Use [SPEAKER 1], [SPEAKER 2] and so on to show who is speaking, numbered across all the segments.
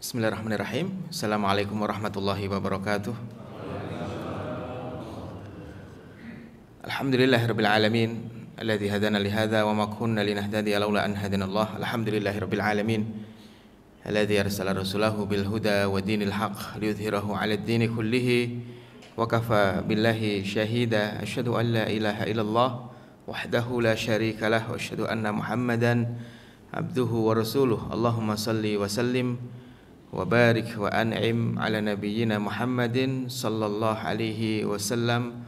[SPEAKER 1] Bismillahirrahmanirrahim. Assalamualaikum warahmatullahi wabarakatuh. Alhamdulillahirabbil alamin alladzi hadana li hadza wa ma kunna linahtadiya laula an hadanallah. Alhamdulillahirabbil alamin alladzi arsala rasulahu bil huda wa dinil haqq liyudhhirahu 'alad dini kullihi wa kafa billahi shahida. Asyhadu an la ilaha illallah wahdahu la syarika lah wa asyhadu anna Muhammadan abduhu wa rasuluh. Allahumma salli wa sallim wa barik wa an'im ala nabiyyina Muhammadin sallallahu alaihi wasallam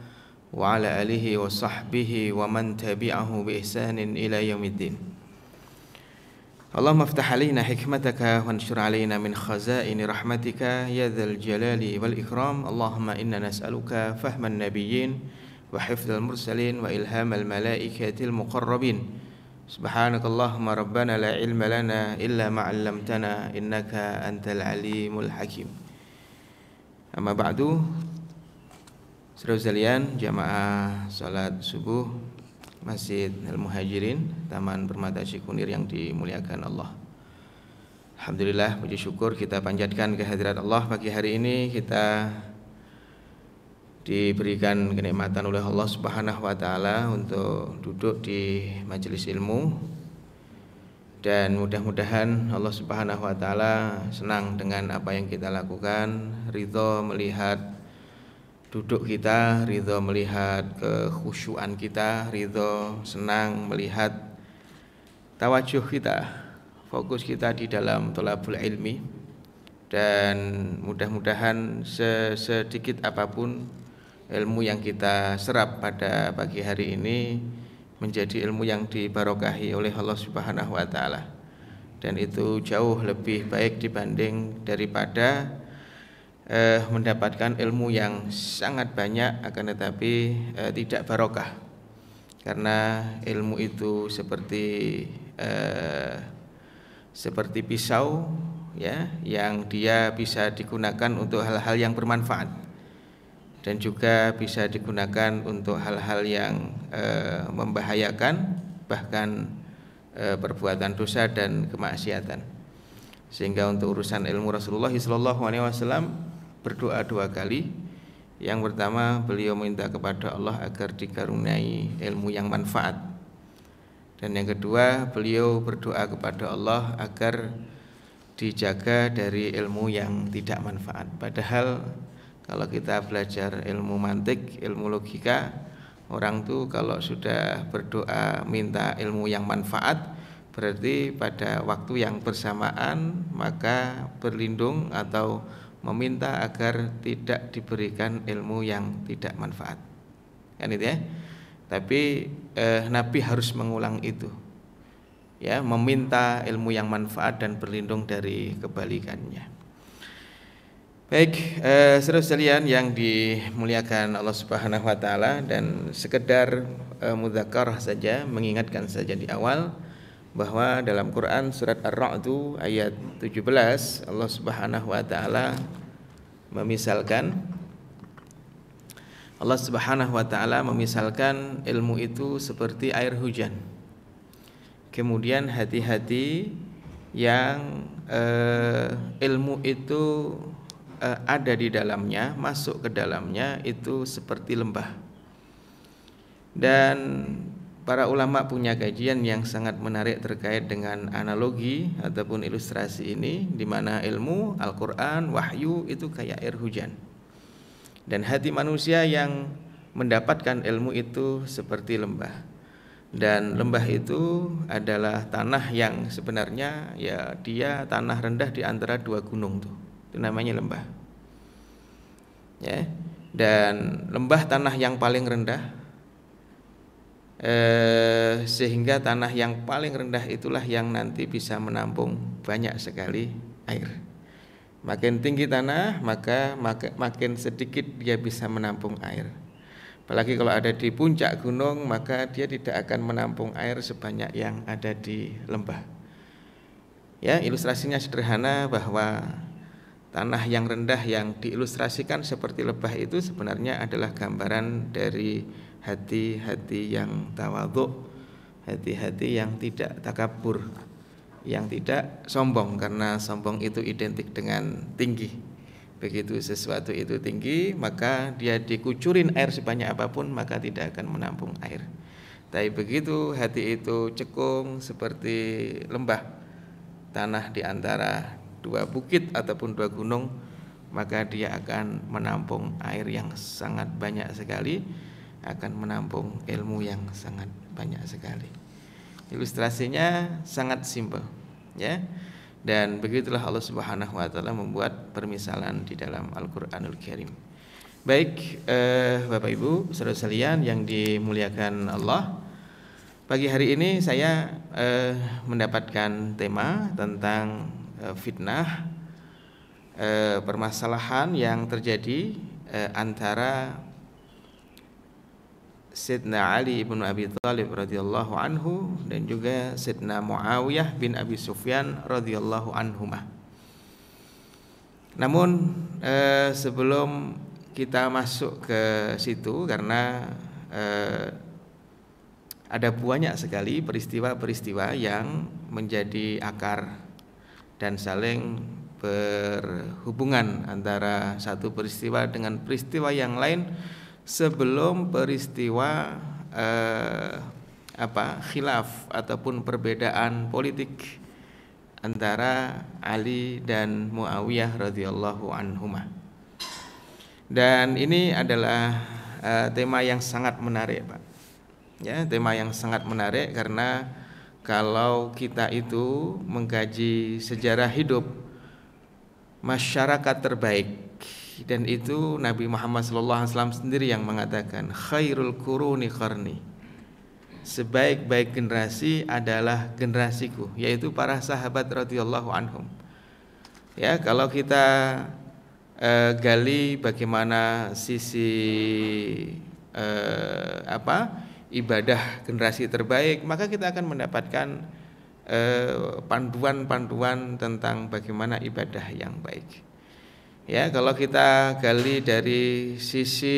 [SPEAKER 1] wa ala alihi wa sahbihi wa man tabi'ahu bi ihsanin ila yaumiddin. Allahumma iftah alaina hikmataka wa anshur alaina min khazaini rahmatika ya dzal jalali wal ikram. Allahumma inna nas'aluka fahman nabiyyin wa hifdzal mursalin wa ilhamal malaikatil muqarrabin. Subhanakallahumma rabbana la ilma lana illa ma 'allamtana innaka antal alimul hakim. Amma ba'du. Saudara sekalian, jamaah salat subuh Masjid Al-Muhajirin Taman Permata Cikunir yang dimuliakan Allah. Alhamdulillah, puji syukur kita panjatkan kehadirat Allah. Pagi hari ini kita diberikan kenikmatan oleh Allah Subhanahu wa taala untuk duduk di majelis ilmu, dan mudah-mudahan Allah Subhanahu wa taala senang dengan apa yang kita lakukan, ridho melihat duduk kita, ridho melihat kekhusyuan kita, ridho senang melihat tawajuh kita, fokus kita di dalam thalabul ilmi, dan mudah-mudahan sedikit apapun ilmu yang kita serap pada pagi hari ini menjadi ilmu yang dibarokahi oleh Allah Subhanahu wa taala, dan itu jauh lebih baik dibanding daripada mendapatkan ilmu yang sangat banyak akan tetapi tidak barokah. Karena ilmu itu seperti pisau ya, yang dia bisa digunakan untuk hal-hal yang bermanfaat dan juga bisa digunakan untuk hal-hal yang membahayakan, bahkan perbuatan dosa dan kemaksiatan. Sehingga untuk urusan ilmu Rasulullah SAW berdoa 2 kali. Yang pertama, beliau minta kepada Allah agar dikaruniai ilmu yang manfaat, dan yang kedua, beliau berdoa kepada Allah agar dijaga dari ilmu yang tidak manfaat. Padahal kalau kita belajar ilmu mantik, ilmu logika, orang tuh kalau sudah berdoa minta ilmu yang manfaat, berarti pada waktu yang bersamaan maka berlindung atau meminta agar tidak diberikan ilmu yang tidak manfaat. Kan itu ya. Tapi Nabi harus mengulang itu. Ya, meminta ilmu yang manfaat dan berlindung dari kebalikannya. Baik, saudara sekalian yang dimuliakan Allah Subhanahu wa taala, dan sekedar mudzakarah saja, mengingatkan saja di awal bahwa dalam Quran surat Ar-Ra'd ayat 17 Allah Subhanahu wa taala memisalkan ilmu itu seperti air hujan. Kemudian hati-hati yang ilmu itu ada di dalamnya, masuk ke dalamnya itu seperti lembah. Dan para ulama punya kajian yang sangat menarik terkait dengan analogi ataupun ilustrasi ini, di mana ilmu Al-Qur'an, wahyu itu kayak air hujan. Dan hati manusia yang mendapatkan ilmu itu seperti lembah. Dan lembah itu adalah tanah yang sebenarnya ya dia tanah rendah di antara 2 gunung tuh. Itu namanya lembah. Ya. Dan lembah tanah yang paling rendah, sehingga tanah yang paling rendah itulah yang nanti bisa menampung banyak sekali air. Makin tinggi tanah maka makin sedikit dia bisa menampung air. Apalagi kalau ada di puncak gunung, maka dia tidak akan menampung air sebanyak yang ada di lembah. Ya, ilustrasinya sederhana bahwa tanah yang rendah yang diilustrasikan seperti lebah itu sebenarnya adalah gambaran dari hati-hati yang tawadhu, hati-hati yang tidak takabur, yang tidak sombong, karena sombong itu identik dengan tinggi. Begitu sesuatu itu tinggi, maka dia dikucurin air sebanyak apapun, maka tidak akan menampung air. Tapi begitu hati itu cekung seperti lembah, tanah di antara dua bukit ataupun dua gunung, maka dia akan menampung air yang sangat banyak sekali, akan menampung ilmu yang sangat banyak sekali. Ilustrasinya sangat simpel, ya. Dan begitulah Allah Subhanahu wa taala membuat permisalan di dalam Al-Qur'anul Karim. Baik, Bapak Ibu, saudara sekalian yang dimuliakan Allah, pagi hari ini saya mendapatkan tema tentang fitnah, permasalahan yang terjadi antara Sayyidina Ali bin Abi Thalib radhiyallahu anhu dan juga Sayyidina Muawiyah bin Abi Sufyan radhiyallahu anhumah. Namun sebelum kita masuk ke situ, karena ada banyak sekali peristiwa-peristiwa yang menjadi akar dan saling berhubungan antara satu peristiwa dengan peristiwa yang lain. Sebelum peristiwa khilaf ataupun perbedaan politik antara Ali dan Muawiyah radhiyallahu anhumah. Dan ini adalah tema yang sangat menarik, Pak. Ya, tema yang sangat menarik karena kalau kita itu mengkaji sejarah hidup masyarakat terbaik, dan itu Nabi Muhammad SAW sendiri yang mengatakan khairul quruni qarni, sebaik-baik generasi adalah generasiku, yaitu para sahabat radhiyallahu anhum. Ya, kalau kita gali bagaimana sisi ibadah generasi terbaik, maka kita akan mendapatkan panduan-panduan tentang bagaimana ibadah yang baik. Ya, kalau kita gali dari sisi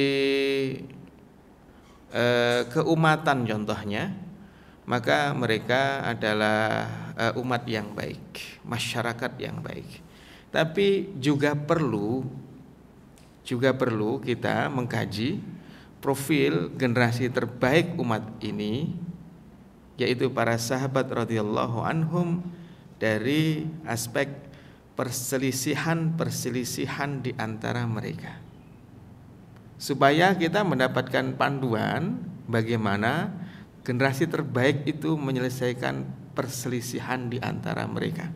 [SPEAKER 1] keumatan contohnya, maka mereka adalah umat yang baik, masyarakat yang baik. Tapi juga perlu kita mengkaji profil generasi terbaik umat ini, yaitu para sahabat radhiyallahu anhum, dari aspek perselisihan di antara mereka, supaya kita mendapatkan panduan bagaimana generasi terbaik itu menyelesaikan perselisihan di antara mereka.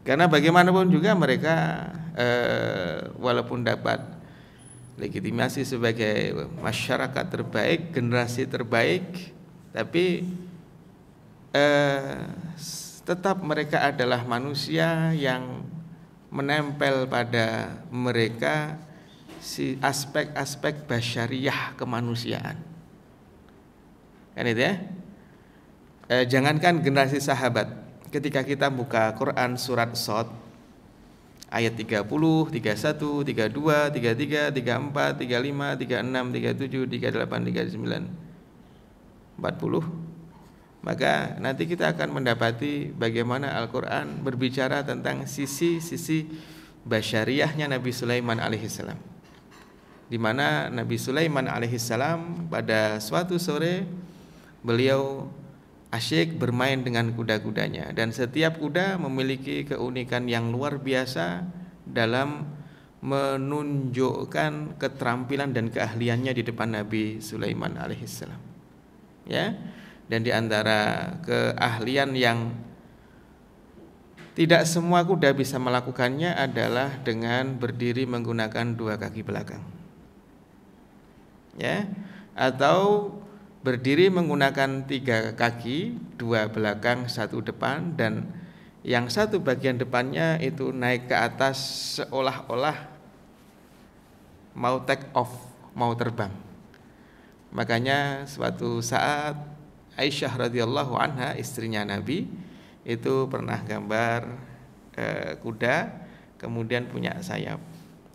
[SPEAKER 1] Karena bagaimanapun juga mereka walaupun dapat legitimasi sebagai masyarakat terbaik, generasi terbaik, tapi tetap mereka adalah manusia yang menempel pada mereka si aspek-aspek basyariah kemanusiaan. Kan itu ya? Jangankan generasi sahabat, ketika kita buka Quran surat Shad ayat 30, 31, 32, 33, 34, 35, 36, 37, 38, 39, 40, maka nanti kita akan mendapati bagaimana Al-Quran berbicara tentang sisi-sisi basyariahnya Nabi Sulaiman alaihissalam, di mana Nabi Sulaiman alaihissalam pada suatu sore beliau asyik bermain dengan kuda-kudanya, dan setiap kuda memiliki keunikan yang luar biasa dalam menunjukkan keterampilan dan keahliannya di depan Nabi Sulaiman alaihissalam. Ya. Dan di antara keahlian yang tidak semua kuda bisa melakukannya adalah dengan berdiri menggunakan dua kaki belakang, ya, atau berdiri menggunakan tiga kaki, dua belakang, satu depan, dan yang satu bagian depannya itu naik ke atas seolah-olah mau take off, mau terbang. Makanya suatu saat Aisyah radhiyallahu anha, istrinya Nabi, itu pernah gambar kuda kemudian punya sayap.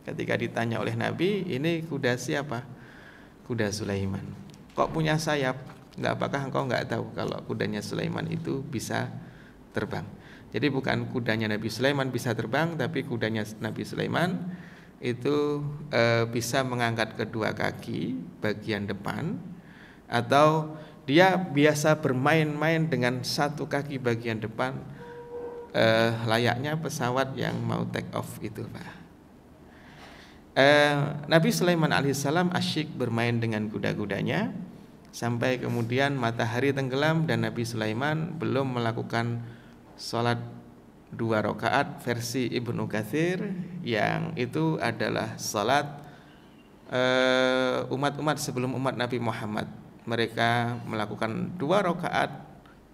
[SPEAKER 1] Ketika ditanya oleh Nabi, ini kuda siapa? Kuda Sulaiman. Kok punya sayap? Apakah engkau nggak tahu kalau kudanya Sulaiman itu bisa terbang. Jadi bukan kudanya Nabi Sulaiman bisa terbang, tapi kudanya Nabi Sulaiman itu bisa mengangkat kedua kaki bagian depan, atau dia biasa bermain-main dengan satu kaki bagian depan, layaknya pesawat yang mau take off itu, Pak. Nabi Sulaiman alaihissalam asyik bermain dengan kuda-kudanya sampai kemudian matahari tenggelam dan Nabi Sulaiman belum melakukan sholat 2 rakaat versi Ibnu Katsir, yang itu adalah sholat umat-umat sebelum umat Nabi Muhammad. Mereka melakukan 2 rakaat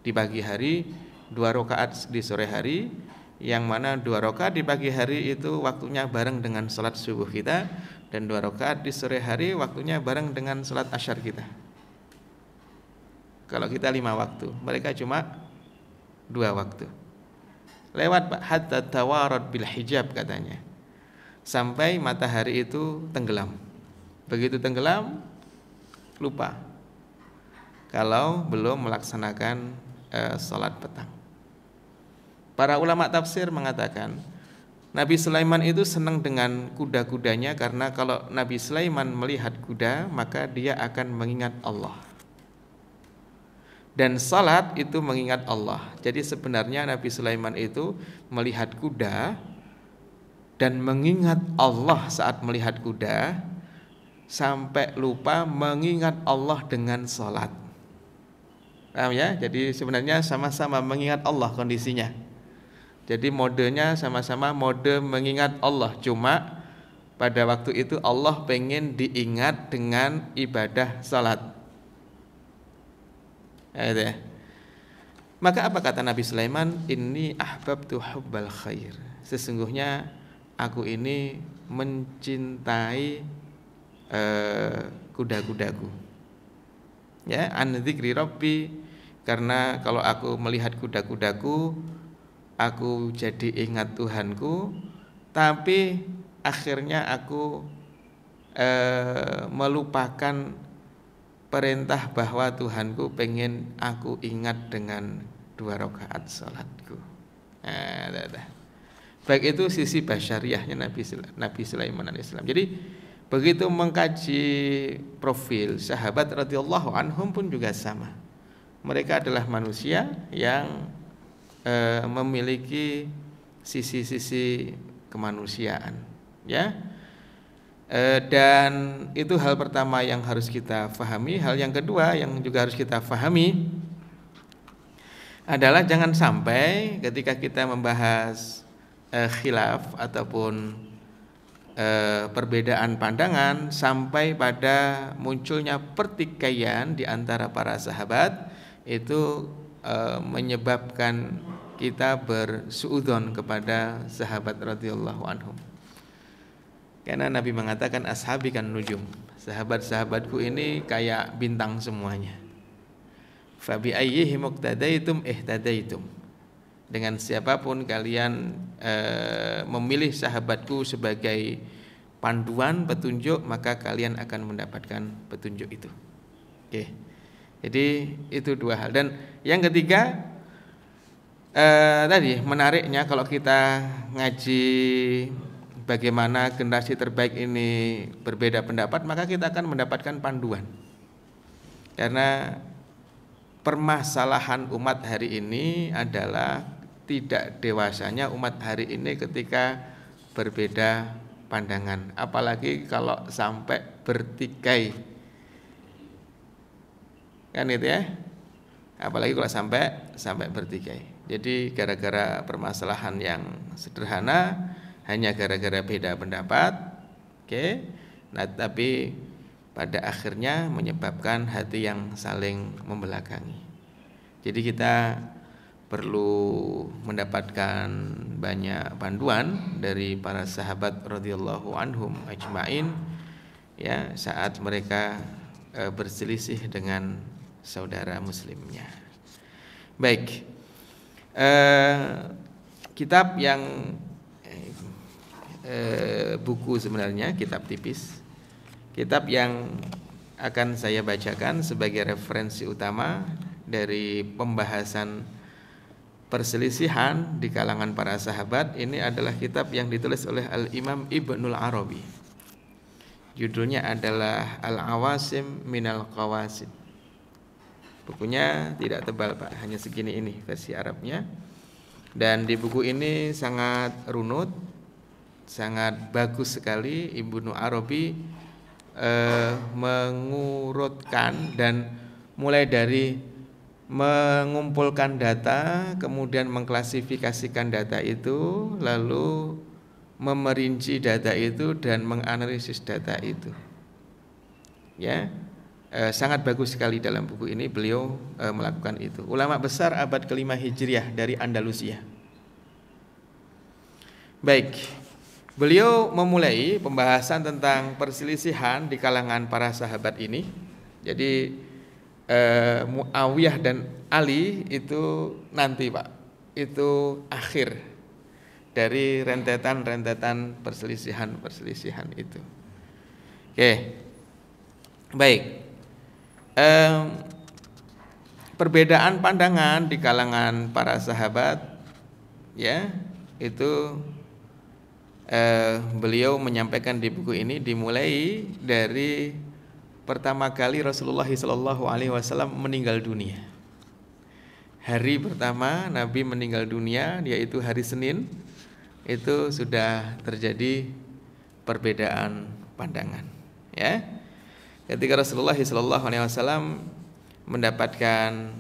[SPEAKER 1] di pagi hari, 2 rakaat di sore hari, yang mana 2 rakaat di pagi hari itu waktunya bareng dengan sholat subuh kita, dan 2 rakaat di sore hari waktunya bareng dengan sholat asyar kita. Kalau kita 5 waktu, mereka cuma 2 waktu. Lewat Pak, hatta tawarat bil hijab katanya, sampai matahari itu tenggelam. Begitu tenggelam, lupa kalau belum melaksanakan sholat petang. Para ulama tafsir mengatakan Nabi Sulaiman itu senang dengan kuda-kudanya, karena kalau Nabi Sulaiman melihat kuda maka dia akan mengingat Allah. Dan salat itu mengingat Allah. Jadi sebenarnya Nabi Sulaiman itu melihat kuda dan mengingat Allah saat melihat kuda, sampai lupa mengingat Allah dengan salat. Paham ya? Jadi sebenarnya sama-sama mengingat Allah kondisinya. Jadi modenya sama-sama mode mengingat Allah, cuma pada waktu itu Allah pengen diingat dengan ibadah salat. Ya. Maka apa kata Nabi Sulaiman? Inni ahbabtu hubbal khair. Sesungguhnya aku ini mencintai kuda-kudaku. Ya, an dzikri rabbi, karena kalau aku melihat kuda-kudaku aku jadi ingat Tuhanku, tapi akhirnya aku melupakan perintah bahwa Tuhanku pengen aku ingat dengan 2 rakaat salatku. Baik, itu sisi basyariahnya Nabi Sulaiman alaihissalam. Jadi begitu mengkaji profil sahabat radhiyallahu anhum pun juga sama. Mereka adalah manusia yang memiliki sisi-sisi kemanusiaan, ya. Dan itu hal pertama yang harus kita pahami. Hal yang kedua yang juga harus kita pahami adalah jangan sampai ketika kita membahas khilaf ataupun perbedaan pandangan sampai pada munculnya pertikaian di antara para sahabat, itu menyebabkan kita bersuudzon kepada sahabat radhiyallahu anhum. Karena Nabi mengatakan ashabi kan nujum, sahabat-sahabatku ini kayak bintang semuanya. Fa bi ayyihi muqtadaitum ihtadaitum. Dengan siapapun kalian memilih sahabatku sebagai panduan petunjuk, maka kalian akan mendapatkan petunjuk itu. Oke. Jadi itu 2 hal. Dan yang ketiga, tadi menariknya kalau kita ngaji bagaimana generasi terbaik ini berbeda pendapat, maka kita akan mendapatkan panduan. Karena permasalahan umat hari ini adalah tidak dewasanya umat hari ini ketika berbeda pandangan, apalagi kalau sampai bertikai, kan itu ya, apalagi kalau sampai bertikai. Jadi gara-gara permasalahan yang sederhana, hanya gara-gara beda pendapat, oke. Nah, tapi pada akhirnya menyebabkan hati yang saling membelakangi. Jadi kita perlu mendapatkan banyak panduan dari para sahabat radhiyallahu anhum ajmain, ya, saat mereka berselisih dengan saudara muslimnya. Baik, kitab yang buku sebenarnya kitab tipis. Kitab yang akan saya bacakan sebagai referensi utama dari pembahasan perselisihan di kalangan para sahabat ini adalah kitab yang ditulis oleh Al-Imam Ibnul Arabi. Judulnya adalah Al-Awasim Minal Qawasim. Bukunya tidak tebal Pak, hanya segini ini versi Arabnya. Dan di buku ini sangat runut, sangat bagus sekali. Ibnu Arabi mengurutkan dan mulai dari mengumpulkan data, kemudian mengklasifikasikan data itu, lalu memerinci data itu dan menganalisis data itu. Ya, sangat bagus sekali dalam buku ini beliau melakukan itu. Ulama besar abad ke-5 Hijriah dari Andalusia. Baik, beliau memulai pembahasan tentang perselisihan di kalangan para sahabat ini. Jadi Muawiyah dan Ali itu nanti Pak, itu akhir dari rentetan perselisihan itu. Oke, baik. Perbedaan pandangan di kalangan para sahabat, ya, itu beliau menyampaikan di buku ini dimulai dari pertama kali Rasulullah SAW meninggal dunia. Hari pertama Nabi meninggal dunia, yaitu hari Senin, itu sudah terjadi perbedaan pandangan. Ya, ketika Rasulullah SAW mendapatkan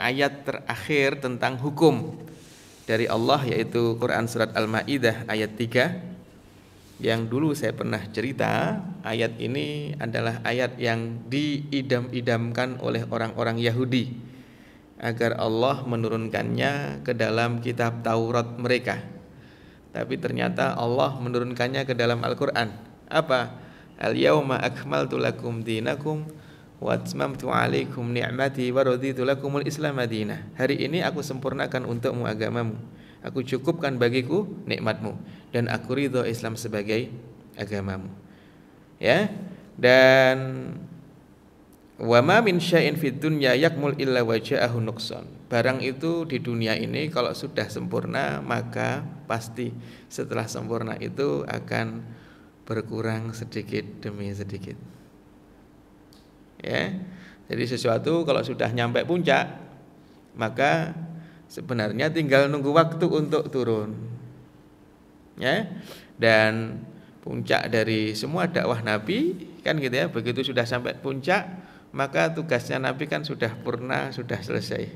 [SPEAKER 1] ayat terakhir tentang hukum dari Allah, yaitu Quran surat Al-Maidah ayat 3. Yang dulu saya pernah cerita, ayat ini adalah ayat yang diidam-idamkan oleh orang-orang Yahudi agar Allah menurunkannya ke dalam kitab Taurat mereka. Tapi ternyata Allah menurunkannya ke dalam Al-Quran. Apa? Al-yawma akmaltu lakum dinakum wa atmamtu alaikum ni'mati wa raditu lakumul Islam madinah. Hari ini aku sempurnakan untukmu agamamu, aku cukupkan bagiku nikmatmu, dan aku ridho Islam sebagai agamamu. Ya, dan wa ma min syai'in fid dunya yakmul illa waja'ahu nuqsan. Barang itu di dunia ini kalau sudah sempurna, maka pasti setelah sempurna itu akan berkurang sedikit demi sedikit. Ya, jadi sesuatu kalau sudah nyampe puncak, maka sebenarnya tinggal nunggu waktu untuk turun. Ya, dan puncak dari semua dakwah Nabi kan gitu ya, begitu sudah sampai puncak, maka tugasnya Nabi kan sudah purna, sudah selesai.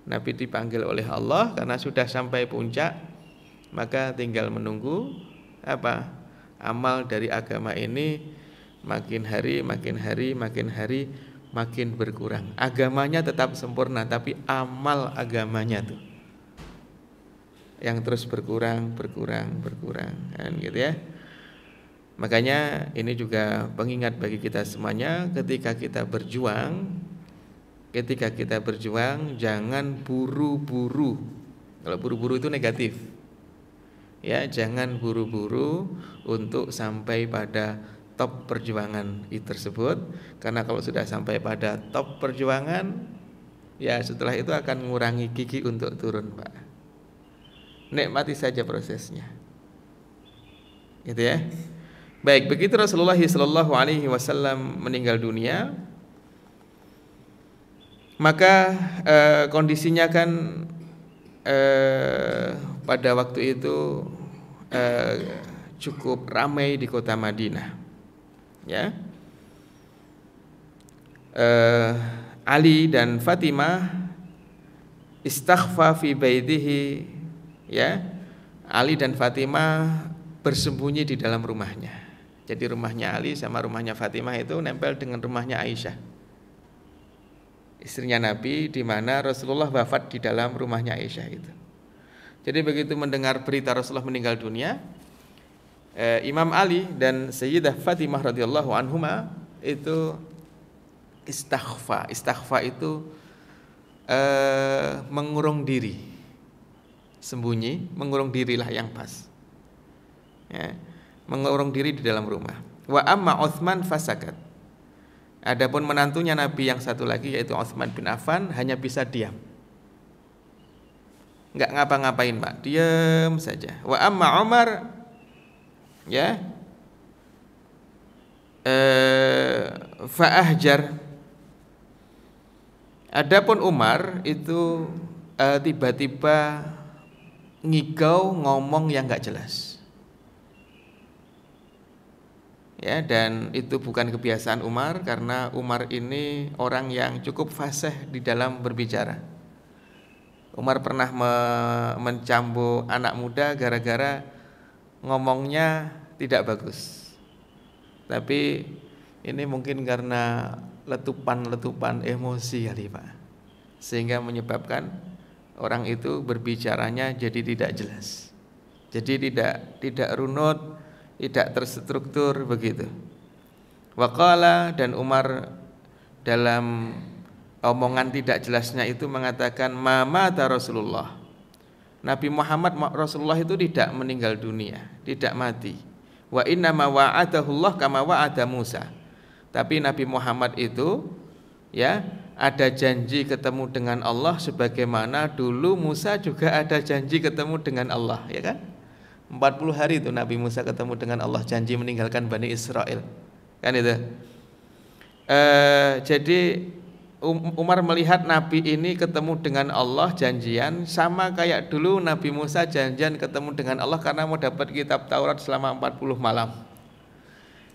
[SPEAKER 1] Nabi dipanggil oleh Allah karena sudah sampai puncak, maka tinggal menunggu apa? Amal dari agama ini makin hari makin berkurang. Agamanya tetap sempurna, tapi amal agamanya tuh yang terus berkurang kan gitu ya. Makanya ini juga pengingat bagi kita semuanya, ketika kita berjuang jangan buru-buru. Kalau buru-buru itu negatif. Ya, jangan buru-buru untuk sampai pada top perjuangan itu tersebut, karena kalau sudah sampai pada top perjuangan, ya setelah itu akan mengurangi gigi untuk turun, Pak. Nikmati saja prosesnya, gitu ya. Baik, begitu Rasulullah SAW meninggal dunia, maka kondisinya kan pada waktu itu cukup ramai di kota Madinah. Ya, Ali dan Fatimah istakhfa fi baitihi. Ya, Ali dan Fatimah bersembunyi di dalam rumahnya. Jadi rumahnya Ali sama rumahnya Fatimah itu nempel dengan rumahnya Aisyah, istrinya Nabi, di mana Rasulullah wafat di dalam rumahnya Aisyah itu. Jadi begitu mendengar berita Rasulullah meninggal dunia, Imam Ali dan Sayyidah Fatimah radhiyallahu anhuma itu istaghfa. Istaghfa itu mengurung diri, sembunyi, mengurung dirilah yang pas. Ya, mengurung diri di dalam rumah. Wa amma Utsman fasakat. Adapun menantunya Nabi yang satu lagi yaitu Utsman bin Affan hanya bisa diam. enggak ngapa-ngapain Pak, diam saja. Wa amma Umar ya fa'ahjar. Adapun Umar itu tiba-tiba ngigau ngomong yang enggak jelas. Ya, dan itu bukan kebiasaan Umar karena Umar ini orang yang cukup fasih di dalam berbicara. Umar pernah mencambuk anak muda gara-gara ngomongnya tidak bagus. Tapi ini mungkin karena letupan-letupan emosi kali Pak, sehingga menyebabkan orang itu berbicaranya jadi tidak jelas, jadi tidak runut, tidak terstruktur begitu. Waqala, dan Umar dalam omongan tidak jelasnya itu mengatakan mata Rasulullah, Nabi Muhammad Rasulullah itu tidak meninggal dunia, tidak mati. Wa inna ma wa'adahullah kama wa'ada Musa. Tapi Nabi Muhammad itu ya ada janji ketemu dengan Allah sebagaimana dulu Musa juga ada janji ketemu dengan Allah, ya kan? 40 hari itu Nabi Musa ketemu dengan Allah, janji meninggalkan Bani Israel, kan itu. Jadi Umar melihat Nabi ini ketemu dengan Allah janjian sama kayak dulu Nabi Musa janjian ketemu dengan Allah karena mau dapat kitab Taurat selama 40 malam.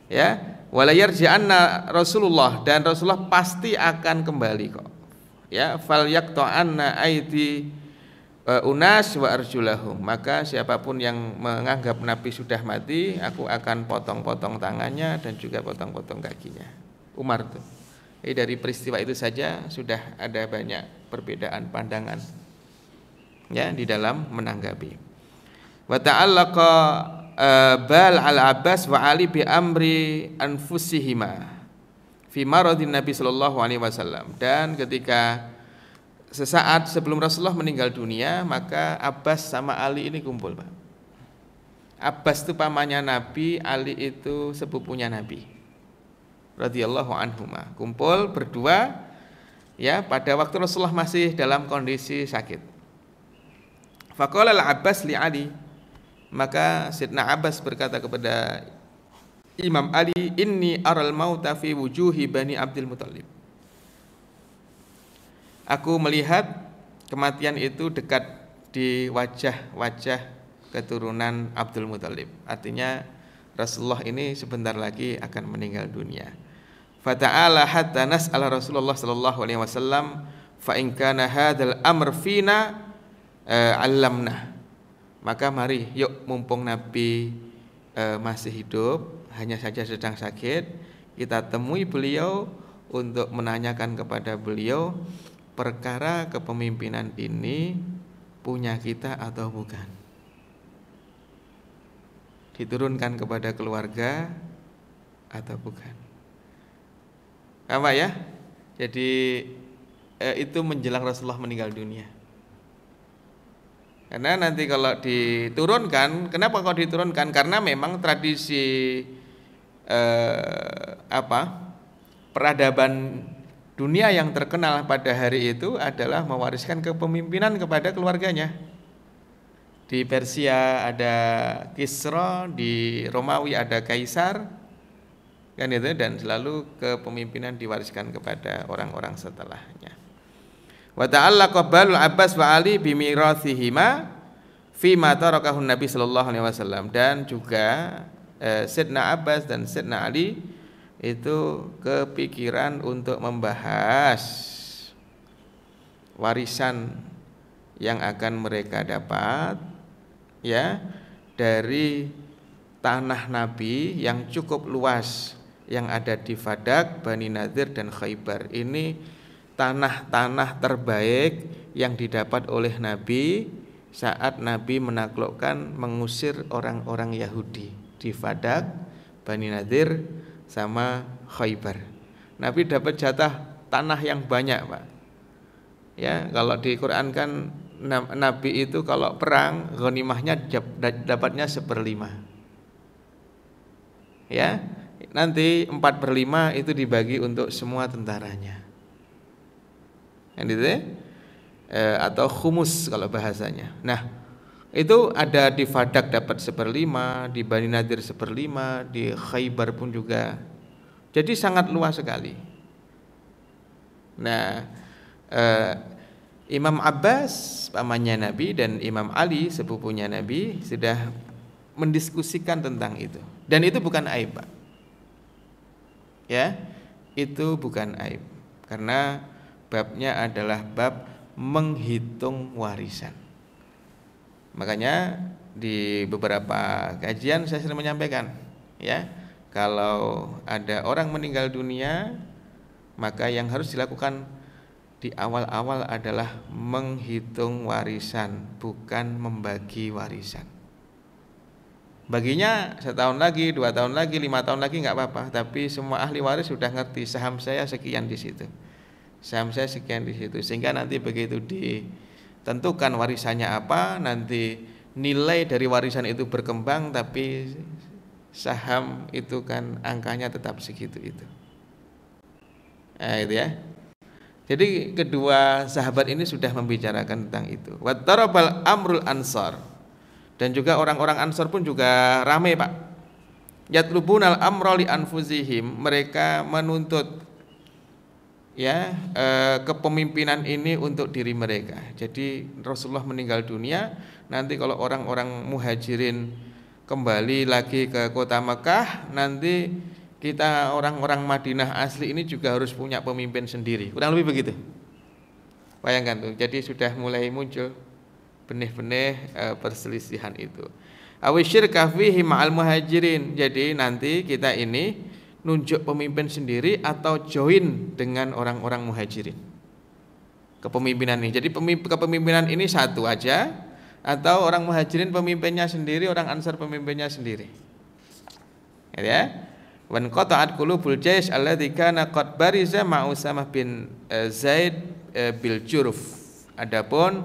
[SPEAKER 1] Ya, wala yarji'anna Rasulullah, dan Rasulullah pasti akan kembali kok. Ya, fal yaqta'anna aidi unas wa arjulahum, maka siapapun yang menganggap Nabi sudah mati, aku akan potong-potong tangannya dan juga potong-potong kakinya. Umar tuh. Jadi dari peristiwa itu saja sudah ada banyak perbedaan pandangan ya di dalam menanggapi. Wa ta'allaqa bal al-Abbas wa Ali bi amri anfusihima fi maradin Nabi sallallahu alaihi wasallam, dan ketika sesaat sebelum Rasulullah meninggal dunia, maka Abbas sama Ali ini kumpul, Pak. Abbas itu pamannya Nabi, Ali itu sepupunya Nabi radhiyallahu anhuma. Kumpul berdua ya pada waktu Rasulullah masih dalam kondisi sakit. Faqala al-Abbas li Ali, maka Sayyidina Abbas berkata kepada Imam Ali, inni aral mauta fi wujuhi Bani Abdul Muthalib. Aku melihat kematian itu dekat di wajah-wajah keturunan Abdul Muthalib. Artinya Rasulullah ini sebentar lagi akan meninggal dunia. Fata'ala hatta nas'ala Rasulullah sallallahu alaihi wasallam fa in kana hadzal amr fina 'allamna. Maka mari yuk, mumpung Nabi masih hidup, hanya saja sedang sakit, kita temui beliau untuk menanyakan kepada beliau perkara kepemimpinan ini punya kita atau bukan, diturunkan kepada keluarga atau bukan. Apa ya? Jadi itu menjelang Rasulullah meninggal dunia. Karena nanti kalau diturunkan, kenapa kok diturunkan? Karena memang tradisi peradaban dunia yang terkenal pada hari itu adalah mewariskan kepemimpinan kepada keluarganya. Di Persia ada Kisra, di Romawi ada Kaisar, kan itu, dan selalu kepemimpinan diwariskan kepada orang-orang setelahnya. Wa ta'allaqa balul Abbas wa Ali bi mirathihima fi ma tarakahu Nabi sallallahu alaihi wasallam, dan juga Sayyidina Abbas dan Sayyidina Ali itu kepikiran untuk membahas warisan yang akan mereka dapat ya dari tanah Nabi yang cukup luas yang ada di Fadak, Bani Nadir dan Khaybar. Ini tanah-tanah terbaik yang didapat oleh Nabi saat Nabi menaklukkan, mengusir orang-orang Yahudi di Fadak, Bani Nadir sama Khaybar. Nabi dapat jatah tanah yang banyak, Pak. Ya, kalau di Quran kan Nabi itu kalau perang ghanimahnya dapatnya 1/5. Ya, nanti 4/5 itu dibagi untuk semua tentaranya. Kan gitu ya? atau khumus kalau bahasanya. Nah, itu ada di Fadak dapat 1/5, di Bani Nadir 1/5, di Khaybar pun juga. Jadi sangat luas sekali. Nah, Imam Abbas pamannya Nabi dan Imam Ali sepupunya Nabi sudah mendiskusikan tentang itu. Dan itu bukan aib, Pak. Ya, itu bukan aib. Karena babnya adalah bab menghitung warisan. Makanya di beberapa kajian saya sering menyampaikan, ya, kalau ada orang meninggal dunia, maka yang harus dilakukan di awal-awal adalah menghitung warisan, bukan membagi warisan. Baginya 1 tahun lagi, 2 tahun lagi, 5 tahun lagi nggak apa-apa. Tapi semua ahli waris sudah ngerti saham saya sekian di situ, saham saya sekian di situ. Sehingga nanti begitu ditentukan warisannya apa, nanti nilai dari warisan itu berkembang, tapi saham itu kan angkanya tetap segitu itu. Nah, itu ya. Jadi kedua sahabat ini sudah membicarakan tentang itu. Wattarabal amrul ansar, dan juga orang-orang Ansar pun juga ramai, Pak. Yatlubunal amra li anfusihim, mereka menuntut ya kepemimpinan ini untuk diri mereka. Jadi Rasulullah meninggal dunia, nanti kalau orang-orang muhajirin kembali lagi ke kota Mekah, nanti kita orang-orang Madinah asli ini juga harus punya pemimpin sendiri. Kurang lebih begitu. Bayangkan tuh. Jadi sudah mulai muncul benih-benih perselisihan itu. Awisyirka fihi ma'al muhajirin. Jadi nanti kita ini nunjuk pemimpin sendiri atau join dengan orang-orang muhajirin kepemimpinan ini. Jadi kepemimpinan ini satu aja, atau orang muhajirin pemimpinnya sendiri, orang Ansar pemimpinnya sendiri. Ya. Wan qata'at qulubul jais alladzi kana qad bariza ma Usamah bin Zaid bil Juruf. Adapun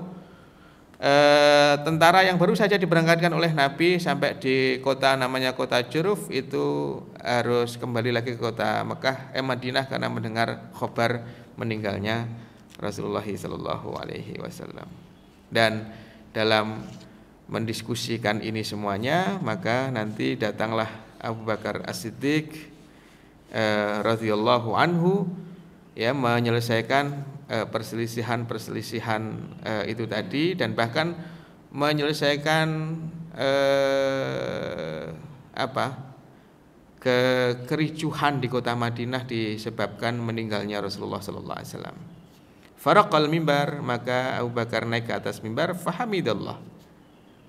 [SPEAKER 1] tentara yang baru saja diberangkatkan oleh Nabi sampai di kota namanya kota Juruf itu harus kembali lagi ke kota Mekah Madinah karena mendengar khabar meninggalnya Rasulullah sallallahu alaihi wasallam. Dan dalam mendiskusikan ini semuanya, maka nanti datanglah Abu Bakar As-Siddiq radhiyallahu anhu ya menyelesaikan perselisihan itu tadi, dan bahkan menyelesaikan kericuhan di kota Madinah disebabkan meninggalnya Rasulullah sallallahu alaihi wasallam. Faraqal mimbar, maka Abu Bakar naik ke atas mimbar, fahamidallah.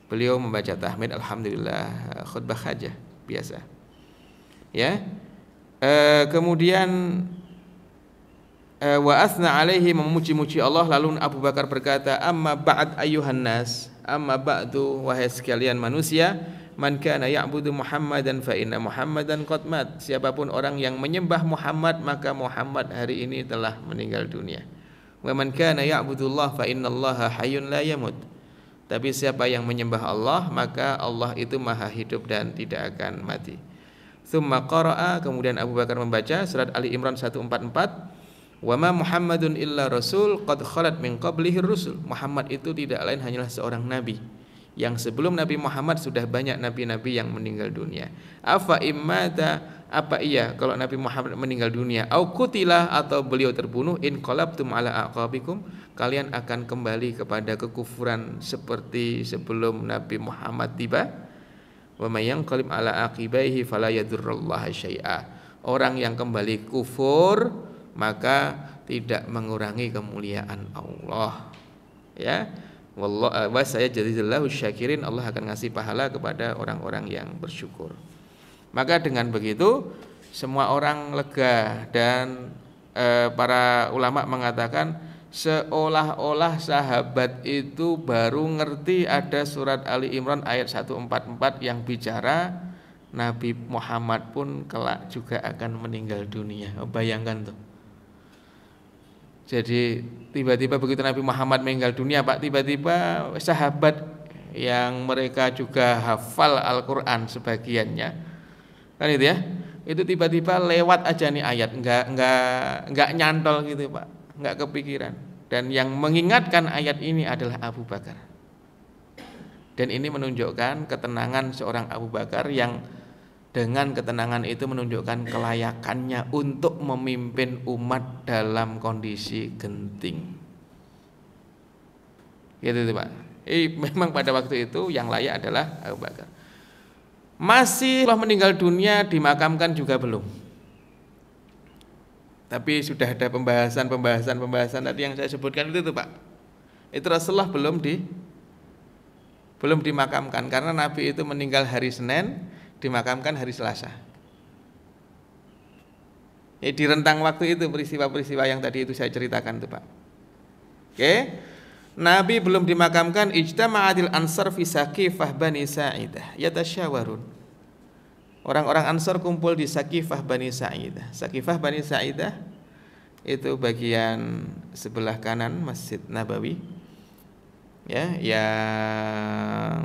[SPEAKER 1] Beliau membaca tahmid alhamdulillah, khutbah hajah biasa. Ya. Kemudian wa asna alaihi, memuji-muji Allah. Lalu Abu Bakar berkata, amma ba'd ayyuhan nas, amma ba'du, wahai sekalian manusia, man kana ya'budu Muhammadan fa inna Muhammadan qad mat. Siapapun orang yang menyembah Muhammad, maka Muhammad hari ini telah meninggal dunia. Wa man kana ya'budullah fa innallaha hayyun la yamut. Tapi siapa yang menyembah Allah, maka Allah itu maha hidup dan tidak akan mati. Tsumma qara'a, kemudian Abu Bakar membaca surat Ali Imran 144. Wa ma Muhammadun illa rasul qad khalat min qablihi rusul. Muhammad itu tidak lain hanyalah seorang nabi yang sebelum Nabi Muhammad sudah banyak nabi-nabi yang meninggal dunia. Afa immata, apa iya kalau Nabi Muhammad meninggal dunia, au qutila, atau beliau terbunuh, in qalabtum ala aqabikum, kalian akan kembali kepada kekufuran seperti sebelum Nabi Muhammad tiba. Wa may yanqalib ala aqibaihi fala yadurrullaha syai'a. Orang yang kembali kufur maka tidak mengurangi kemuliaan Allah. Ya. Wallahu wa sayajzillahu syakirin, Allah akan ngasih pahala kepada orang-orang yang bersyukur. Maka dengan begitu semua orang lega, dan para ulama mengatakan seolah-olah sahabat itu baru ngerti ada surat Ali Imran ayat 144 yang bicara Nabi Muhammad pun kelak juga akan meninggal dunia. Bayangkan tuh. Jadi tiba-tiba begitu Nabi Muhammad meninggal dunia, Pak, tiba-tiba sahabat yang mereka juga hafal Al-Quran sebagiannya, kan itu ya, itu tiba-tiba lewat aja nih ayat, nggak nyantol gitu, Pak, nggak kepikiran. dan yang mengingatkan ayat ini adalah Abu Bakar. Dan ini menunjukkan ketenangan seorang Abu Bakar yang dengan ketenangan itu menunjukkan kelayakannya untuk memimpin umat dalam kondisi genting. Gitu tuh Pak. Memang pada waktu itu yang layak adalah Abu Bakar. Masih setelah meninggal dunia dimakamkan juga belum. Tapi sudah ada pembahasan tadi yang saya sebutkan itu tuh Pak. Itu Rasulullah belum dimakamkan karena Nabi itu meninggal hari Senin, dimakamkan hari Selasa. Di rentang waktu itu peristiwa-peristiwa yang tadi itu saya ceritakan tuh Pak. Oke. Nabi belum dimakamkan, ijtama'atil ansar fi Saqifah Bani Sa'idah yatasyawarun. Orang-orang Ansar kumpul di Saqifah Bani Sa'idah. Saqifah Bani Sa'idah itu bagian sebelah kanan Masjid Nabawi. Ya, yang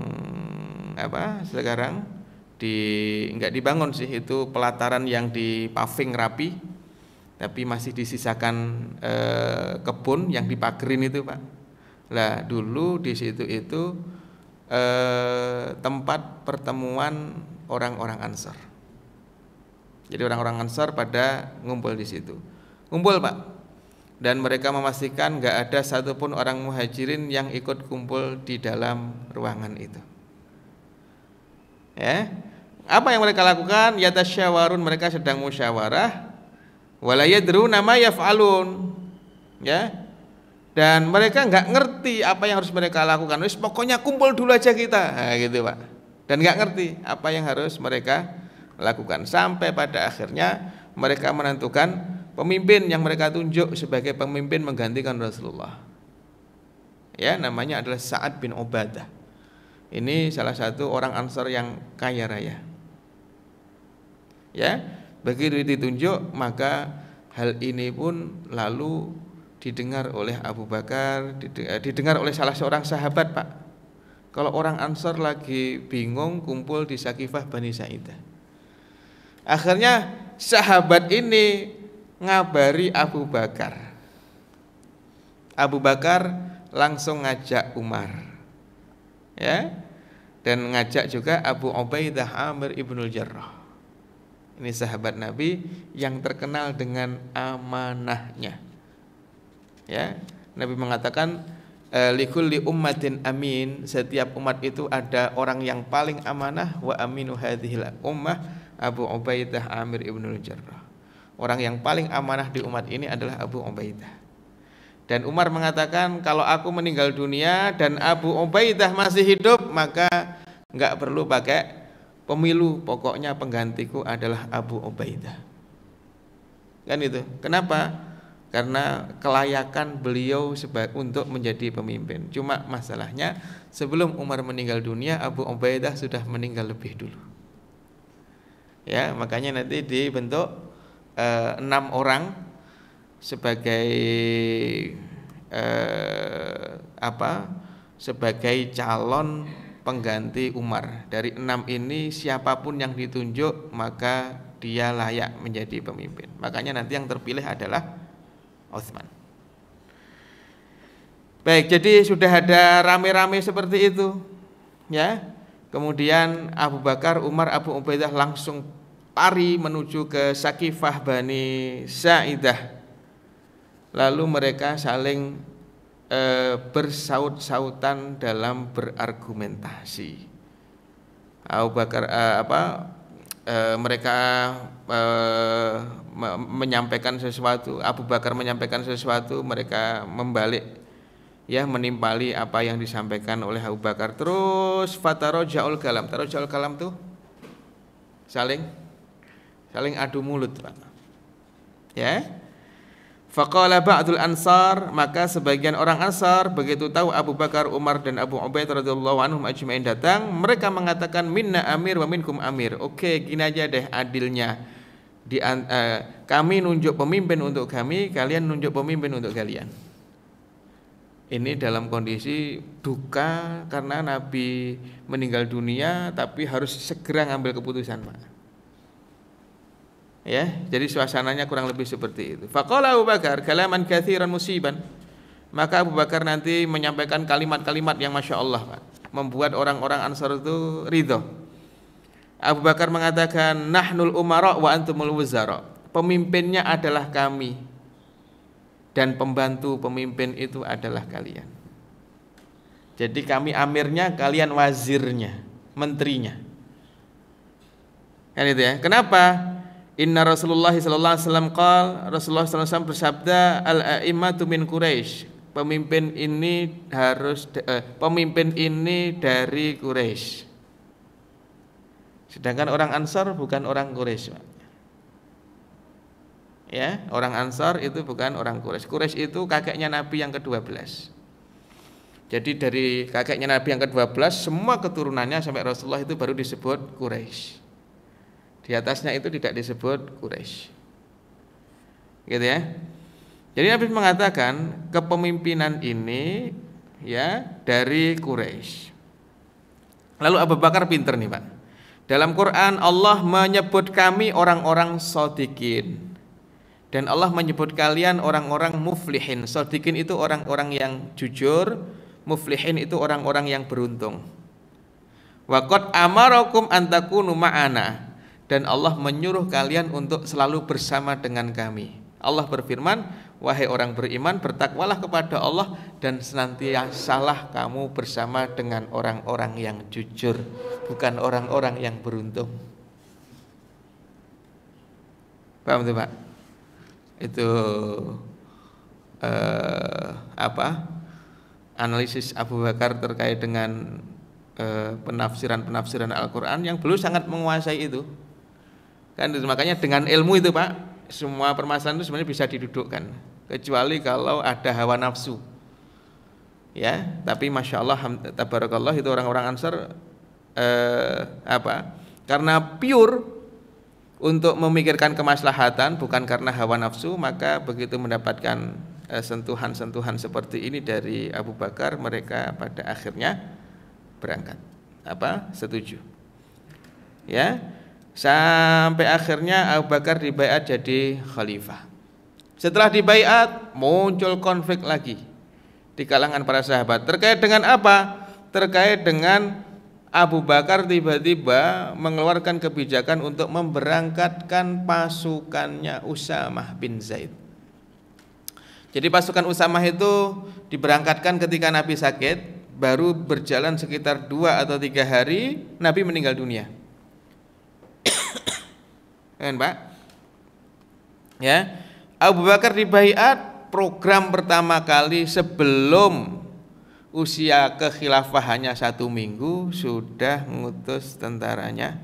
[SPEAKER 1] sekarang enggak dibangun sih, itu pelataran yang di paving rapi, tapi masih disisakan kebun yang dipagerin itu Pak. Lah dulu di situ itu tempat pertemuan orang-orang Ansar. Jadi orang-orang Ansar pada ngumpul di situ. Ngumpul Pak. Dan mereka memastikan enggak ada satupun orang muhajirin yang ikut kumpul di dalam ruangan itu. Ya. Apa yang mereka lakukan? Yatasyawarun, mereka sedang musyawarah. Wala yadruna ma yaf'alun. Ya. Dan mereka enggak ngerti apa yang harus mereka lakukan. Wis pokoknya kumpul dulu aja kita. Nah, gitu Pak. Dan enggak ngerti apa yang harus mereka lakukan. Sampai pada akhirnya mereka menentukan pemimpin yang mereka tunjuk sebagai pemimpin menggantikan Rasulullah. Ya, namanya adalah Sa'ad bin Ubadah. Ini salah satu orang Ansar yang kaya raya. Ya, begitu ditunjuk maka hal ini pun lalu didengar oleh Abu Bakar, didengar oleh salah seorang sahabat Pak. Kalau orang Ansar lagi bingung kumpul di Saqifah Bani Sa'idah. Akhirnya sahabat ini ngabari Abu Bakar. Abu Bakar langsung ngajak Umar. Ya. Dan ngajak juga Abu Ubaidah Amir ibnul Jarrah. Ini sahabat Nabi yang terkenal dengan amanahnya. Ya, Nabi mengatakan likulli ummatin amin, setiap umat itu ada orang yang paling amanah, wa aminu hadhil ummah Abu Ubaidah Amir ibnul Jarrah. Orang yang paling amanah di umat ini adalah Abu Ubaidah. Dan Umar mengatakan kalau aku meninggal dunia dan Abu Ubaidah masih hidup maka enggak perlu pakai pemilu, pokoknya penggantiku adalah Abu Ubaidah. Kan itu. Kenapa? Karena kelayakan beliau untuk menjadi pemimpin. Cuma masalahnya sebelum Umar meninggal dunia, Abu Ubaidah sudah meninggal lebih dulu. Ya, makanya nanti dibentuk 6 orang sebagai sebagai calon pengganti Umar. Dari 6 ini siapapun yang ditunjuk maka dia layak menjadi pemimpin. Makanya nanti yang terpilih adalah Utsman. Baik, jadi sudah ada rame-rame seperti itu, ya. Kemudian Abu Bakar, Umar, Abu Ubaidah langsung lari menuju ke Saqifah Bani Sa'idah. Lalu mereka saling bersaut-sautan dalam berargumentasi. Abu Bakar mereka menyampaikan sesuatu, Abu Bakar menyampaikan sesuatu, mereka membalik, ya, menimpali apa yang disampaikan oleh Abu Bakar. Terus fataroja'ul kalam. Taroja'ul kalam tuh saling adu mulut, Pak. Ya. Faqala ba'dul ansar, maka sebagian orang Ansar begitu tahu Abu Bakar, Umar dan Abu Ubaidah radhiyallahu anhum ajma'in datang, mereka mengatakan minna amir wa minkum amir. Oke, gini aja deh adilnya. Kami nunjuk pemimpin untuk kami, kalian nunjuk pemimpin untuk kalian. Ini dalam kondisi duka karena Nabi meninggal dunia, tapi harus segera ngambil keputusan, Pak. Ya, jadi suasananya kurang lebih seperti itu. Faqala Abu Bakar kalaman katsiran musiban. Maka Abu Bakar nanti menyampaikan kalimat-kalimat yang Masya Allah, Pak, membuat orang-orang Ansar itu ridho. Abu Bakar mengatakan, nahnul umara wa antumul wuzara. Pemimpinnya adalah kami dan pembantu pemimpin itu adalah kalian. Jadi kami amirnya, kalian wazirnya, menterinya. Kan itu ya. Kenapa? Inna Rasulullah sallallahu alaihi wasallam Rasulullah sallallahu alaihi wasallam bersabda, al-a'immatu min Quraisy. Pemimpin ini dari Quraisy. Sedangkan orang Ansar bukan orang Quraisy. Ya, orang Ansar itu bukan orang Quraisy. Quraisy itu kakeknya Nabi yang ke-12. Jadi dari kakeknya Nabi yang ke-12 semua keturunannya sampai Rasulullah itu baru disebut Quraisy. Di atasnya itu tidak disebut Quraisy. Gitu ya. Jadi Nabi mengatakan kepemimpinan ini ya dari Quraisy. Lalu Abu Bakar pinter nih, Pak. Dalam Quran Allah menyebut kami orang-orang shodiqin. Dan Allah menyebut kalian orang-orang muflihin. Shodiqin itu orang-orang yang jujur, muflihin itu orang-orang yang beruntung. Wa qad amarakum an takunu ma'ana. Dan Allah menyuruh kalian untuk selalu bersama dengan kami. Allah berfirman, wahai orang beriman, bertakwalah kepada Allah dan senantiasalah kamu bersama dengan orang-orang yang jujur, bukan orang-orang yang beruntung. Paham tuh, Pak? Itu analisis Abu Bakar terkait dengan penafsiran Al-Quran yang beliau sangat menguasai itu. Kan makanya dengan ilmu itu, Pak, semua permasalahan itu sebenarnya bisa didudukkan, kecuali kalau ada hawa nafsu. Ya, tapi Masya Allah, tabarakallah, itu orang-orang Ansar karena pure untuk memikirkan kemaslahatan, bukan karena hawa nafsu, maka begitu mendapatkan sentuhan-sentuhan seperti ini dari Abu Bakar, mereka pada akhirnya berangkat. Setuju. Ya, sampai akhirnya Abu Bakar dibaiat jadi khalifah. Setelah dibaiat, muncul konflik lagi di kalangan para sahabat. Terkait dengan apa? Terkait dengan Abu Bakar tiba-tiba mengeluarkan kebijakan untuk memberangkatkan pasukannya Usamah bin Zaid. Jadi pasukan Usamah itu diberangkatkan ketika Nabi sakit, baru berjalan sekitar 2 atau 3 hari Nabi meninggal dunia. Kan, Pak? Ya, Abu Bakar dibaiat, program pertama kali sebelum usia kekhilafahannya 1 minggu sudah mengutus tentaranya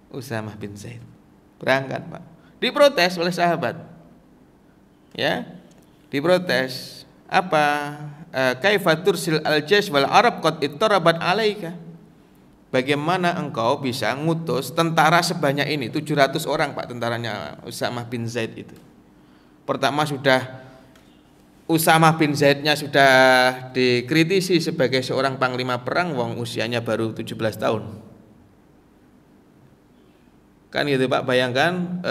[SPEAKER 1] Usamah bin Zaid berangkat, Pak. Diprotes oleh sahabat. Ya, diprotes. Kaifa tursil al-jaysh wal arab qad ittarabat alaika. Bagaimana engkau bisa ngutus tentara sebanyak ini, 700 orang, Pak, tentaranya Usamah bin Zaid itu. Pertama Usamah bin Zaidnya sudah dikritisi sebagai seorang panglima perang, wong usianya baru 17 tahun. Kan gitu, Pak, bayangkan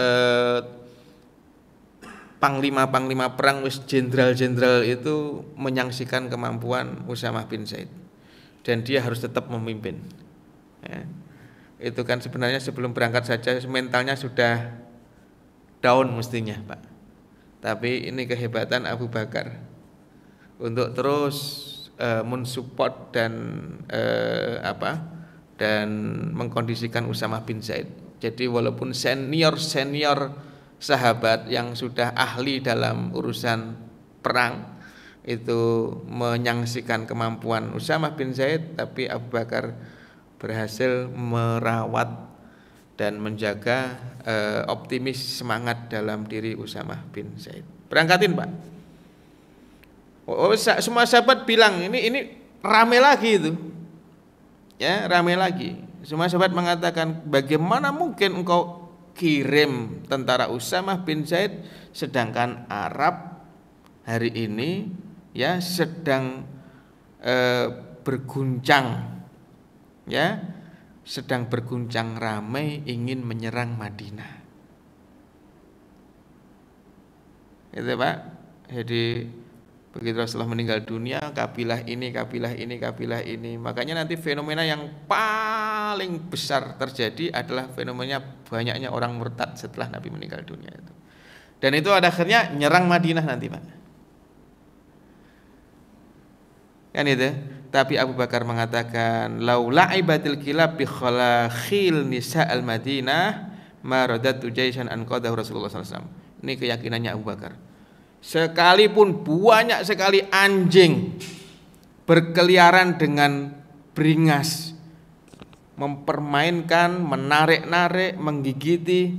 [SPEAKER 1] panglima perang, jenderal-jenderal itu menyaksikan kemampuan Usamah bin Zaid dan dia harus tetap memimpin. Ya. Itu kan sebenarnya sebelum berangkat saja mentalnya sudah down mestinya, Pak. Tapi ini kehebatan Abu Bakar untuk terus mensupport dan dan mengkondisikan Usamah bin Zaid. Jadi walaupun senior sahabat yang sudah ahli dalam urusan perang itu menyaksikan kemampuan Usamah bin Zaid, tapi Abu Bakar berhasil merawat dan menjaga optimis semangat dalam diri Usamah bin Zaid. Berangkatin, Pak. Semua sahabat bilang ini rame lagi itu. Ya, rame lagi. Semua sahabat mengatakan, bagaimana mungkin engkau kirim tentara Usamah bin Zaid sedangkan Arab hari ini ya sedang berguncang, ya sedang berguncang ramai ingin menyerang Madinah. Itu, Pak. Jadi Begitu Rasulullah meninggal dunia, kabilah ini. Makanya nanti fenomena yang paling besar terjadi adalah fenomena banyaknya orang murtad setelah Nabi meninggal dunia itu. Dan itu ada akhirnya nyerang Madinah nanti, Pak. Kan itu. Tapi Abu Bakar mengatakan, "Lau la'ibatil kilab bi khalakhil nisa'al Madinah ma radatu jaisan an qadahu Rasulullah sallallahu alaihi wasallam." Ini keyakinannya Abu Bakar. Sekalipun banyak sekali anjing berkeliaran dengan beringas, mempermainkan, menarik-narik, menggigiti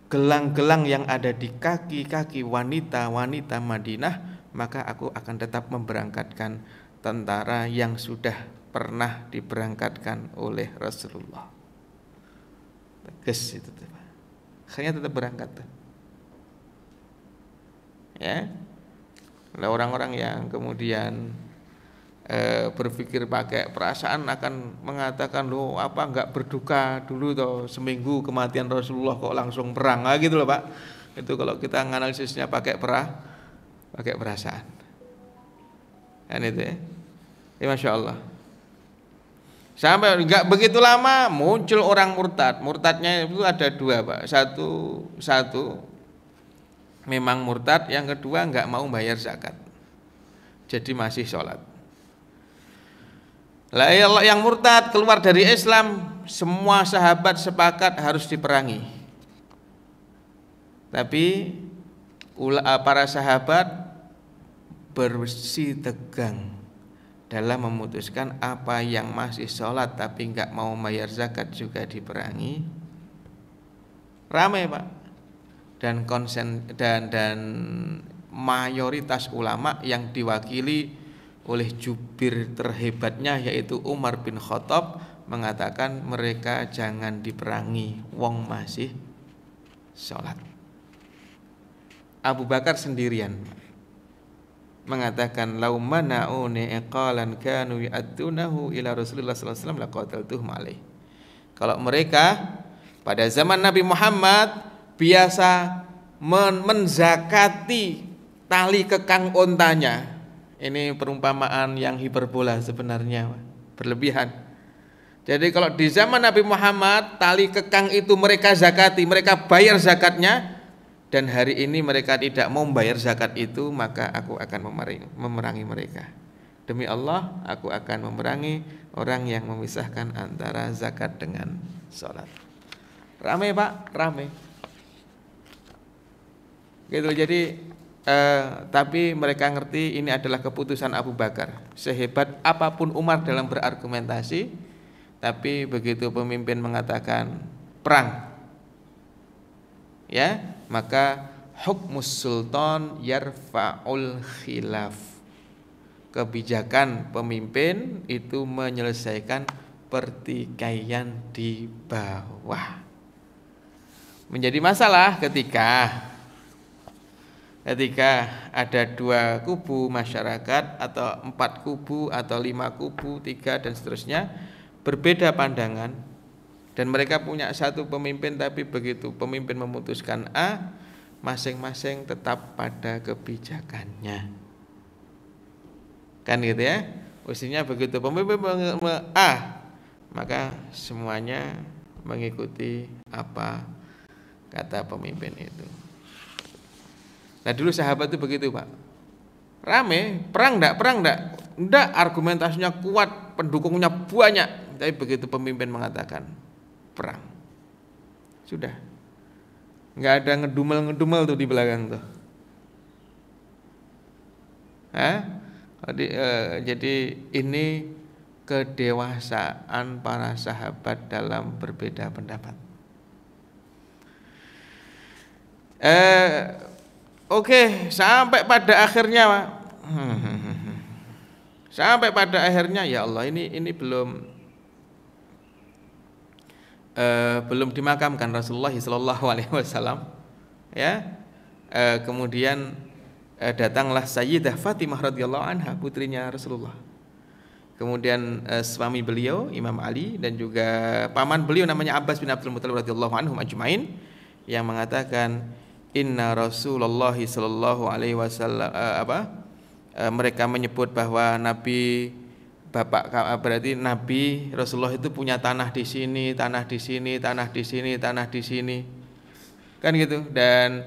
[SPEAKER 1] gelang-gelang yang ada di kaki-kaki wanita-wanita Madinah, maka aku akan tetap memberangkatkan tentara yang sudah pernah diberangkatkan oleh Rasulullah. Tegas itu, Pak. Akhirnya tetap berangkat tuh. Ya, nah, orang-orang yang kemudian berpikir pakai perasaan akan mengatakan, loh apa enggak berduka dulu toh seminggu kematian Rasulullah kok langsung perang, gitu loh Pak. Itu kalau kita analisisnya pakai perasaan, kan itu ya. Ya Masya Allah. Sampai enggak begitu lama muncul orang murtad. Murtadnya itu ada dua, Pak. Satu memang murtad, yang kedua enggak mau bayar zakat, jadi masih sholat. Lah yang murtad keluar dari Islam, semua sahabat sepakat harus diperangi. Tapi para sahabat bersih tegang dalam memutuskan apa yang masih sholat tapi enggak mau bayar zakat juga diperangi. Ramai, Pak. Dan mayoritas ulama yang diwakili oleh jubir terhebatnya yaitu Umar bin Khattab mengatakan mereka jangan diperangi, wong masih sholat. Abu Bakar sendirian mengatakan lau mana'uni iqalan kanu ya'tunahu ila Rasulullah sallallahu alaihi wasallam laqataltuhum alaih. Kalau mereka pada zaman Nabi Muhammad biasa menzakati tali kekang ontanya. Ini perumpamaan yang hiperbola sebenarnya, berlebihan. Jadi kalau di zaman Nabi Muhammad tali kekang itu mereka zakati, mereka bayar zakatnya, dan hari ini mereka tidak mau membayar zakat itu, maka aku akan memerangi mereka. Demi Allah, aku akan memerangi orang yang memisahkan antara zakat dengan sholat. Ramai, Pak, ramai. Gitu. Jadi tapi mereka ngerti ini adalah keputusan Abu Bakar. Sehebat apapun Umar dalam berargumentasi, tapi begitu pemimpin mengatakan perang, ya, maka hukmus sultan yarfa'ul khilaf. Kebijakan pemimpin itu menyelesaikan pertikaian di bawah. Menjadi masalah ketika ada dua kubu masyarakat atau 4 kubu atau 5 kubu, 3 dan seterusnya, berbeda pandangan dan mereka punya satu pemimpin, tapi begitu pemimpin memutuskan A, masing-masing tetap pada kebijakannya. Kan gitu ya. Mestinya begitu pemimpin A, maka semuanya mengikuti apa kata pemimpin itu. Nah dulu sahabat itu begitu, Pak. Rame, perang enggak? Enggak, argumentasinya kuat, pendukungnya banyak. Tapi begitu pemimpin mengatakan perang, sudah. Enggak ada ngedumel tuh di belakang tuh. Jadi ini kedewasaan para sahabat dalam berbeda pendapat. Oke, sampai pada akhirnya, Pak. Sampai pada akhirnya, ya Allah, ini belum dimakamkan Rasulullah sallallahu alaihi wasallam. Ya. Kemudian datanglah Sayyidah Fatimah radhiyallahu anha, putrinya Rasulullah. Kemudian suami beliau Imam Ali dan juga paman beliau namanya Abbas bin Abdul Muthalib radhiyallahu anhum ajmain, yang mengatakan inna Rasulullah sallallahu alaihi wasallam mereka menyebut bahwa Nabi berarti Nabi Rasulullah itu punya tanah di sini, tanah di sini, tanah di sini, tanah di sini, kan gitu. Dan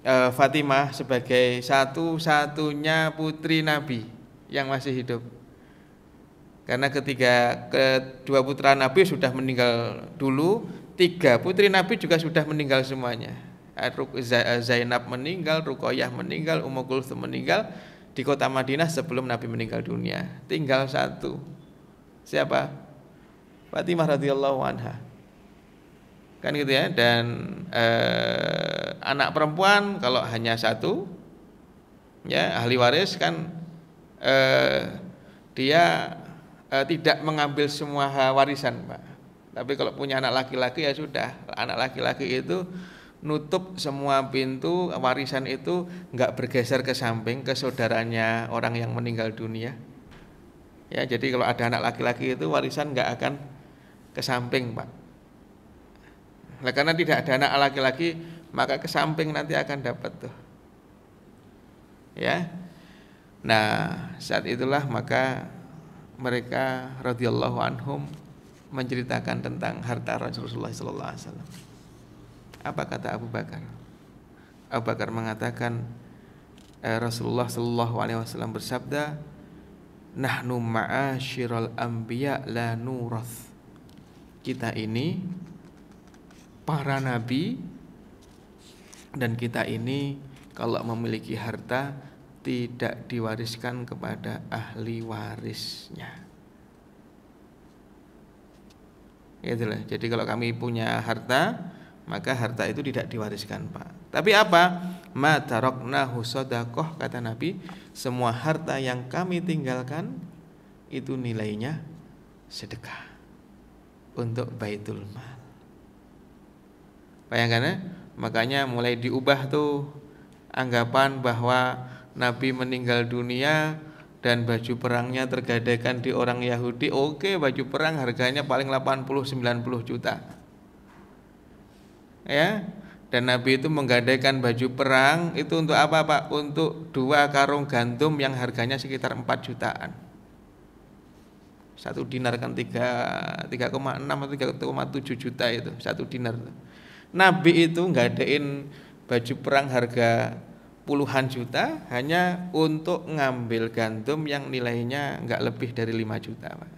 [SPEAKER 1] Fatimah sebagai satu-satunya putri Nabi yang masih hidup, karena kedua putra Nabi sudah meninggal dulu, 3 putri Nabi juga sudah meninggal semuanya. Zainab meninggal, Ruqayyah meninggal, Ummu Kulthum meninggal di kota Madinah sebelum Nabi meninggal dunia. Tinggal 1. Siapa? Fatimah radhiyallahu anha. Kan gitu ya. Dan anak perempuan kalau hanya 1, ya ahli waris kan dia tidak mengambil semua warisan, Pak. Tapi kalau punya anak laki-laki ya sudah, anak laki-laki itu nutup semua pintu warisan itu, nggak bergeser ke samping ke saudaranya orang yang meninggal dunia. Ya, jadi kalau ada anak laki-laki itu warisan nggak akan ke samping, Pak. Nah, karena tidak ada anak laki-laki, maka ke samping nanti akan dapat tuh. Ya. Nah, saat itulah maka mereka radhiyallahu anhum menceritakan tentang harta Rasulullah sallallahu alaihi wasallam. Apa kata Abu Bakar? Abu Bakar mengatakan Rasulullah sallallahu alaihi wasallam bersabda, "Nahnu ma'asyiral anbiya la nurath." Kita ini para nabi dan kita ini kalau memiliki harta tidak diwariskan kepada ahli warisnya. Itulah. Jadi kalau kami punya harta, maka harta itu tidak diwariskan, Pak. Tapi apa? Ma taraknahu shadaqah, kata Nabi, semua harta yang kami tinggalkan itu nilainya sedekah untuk baitul mal. Bayangkan ya, makanya mulai diubah tuh anggapan bahwa Nabi meninggal dunia dan baju perangnya tergadaikan di orang Yahudi. Oke, baju perang harganya paling 80-90 juta. Ya, dan Nabi itu menggadaikan baju perang itu untuk apa, Pak? Untuk 2 karung gandum yang harganya sekitar 4 jutaan. 1 dinar kan 3,6 atau 3,7 juta itu, 1 dinar. Nabi itu ngadain baju perang harga puluhan juta hanya untuk ngambil gandum yang nilainya enggak lebih dari 5 juta, Pak.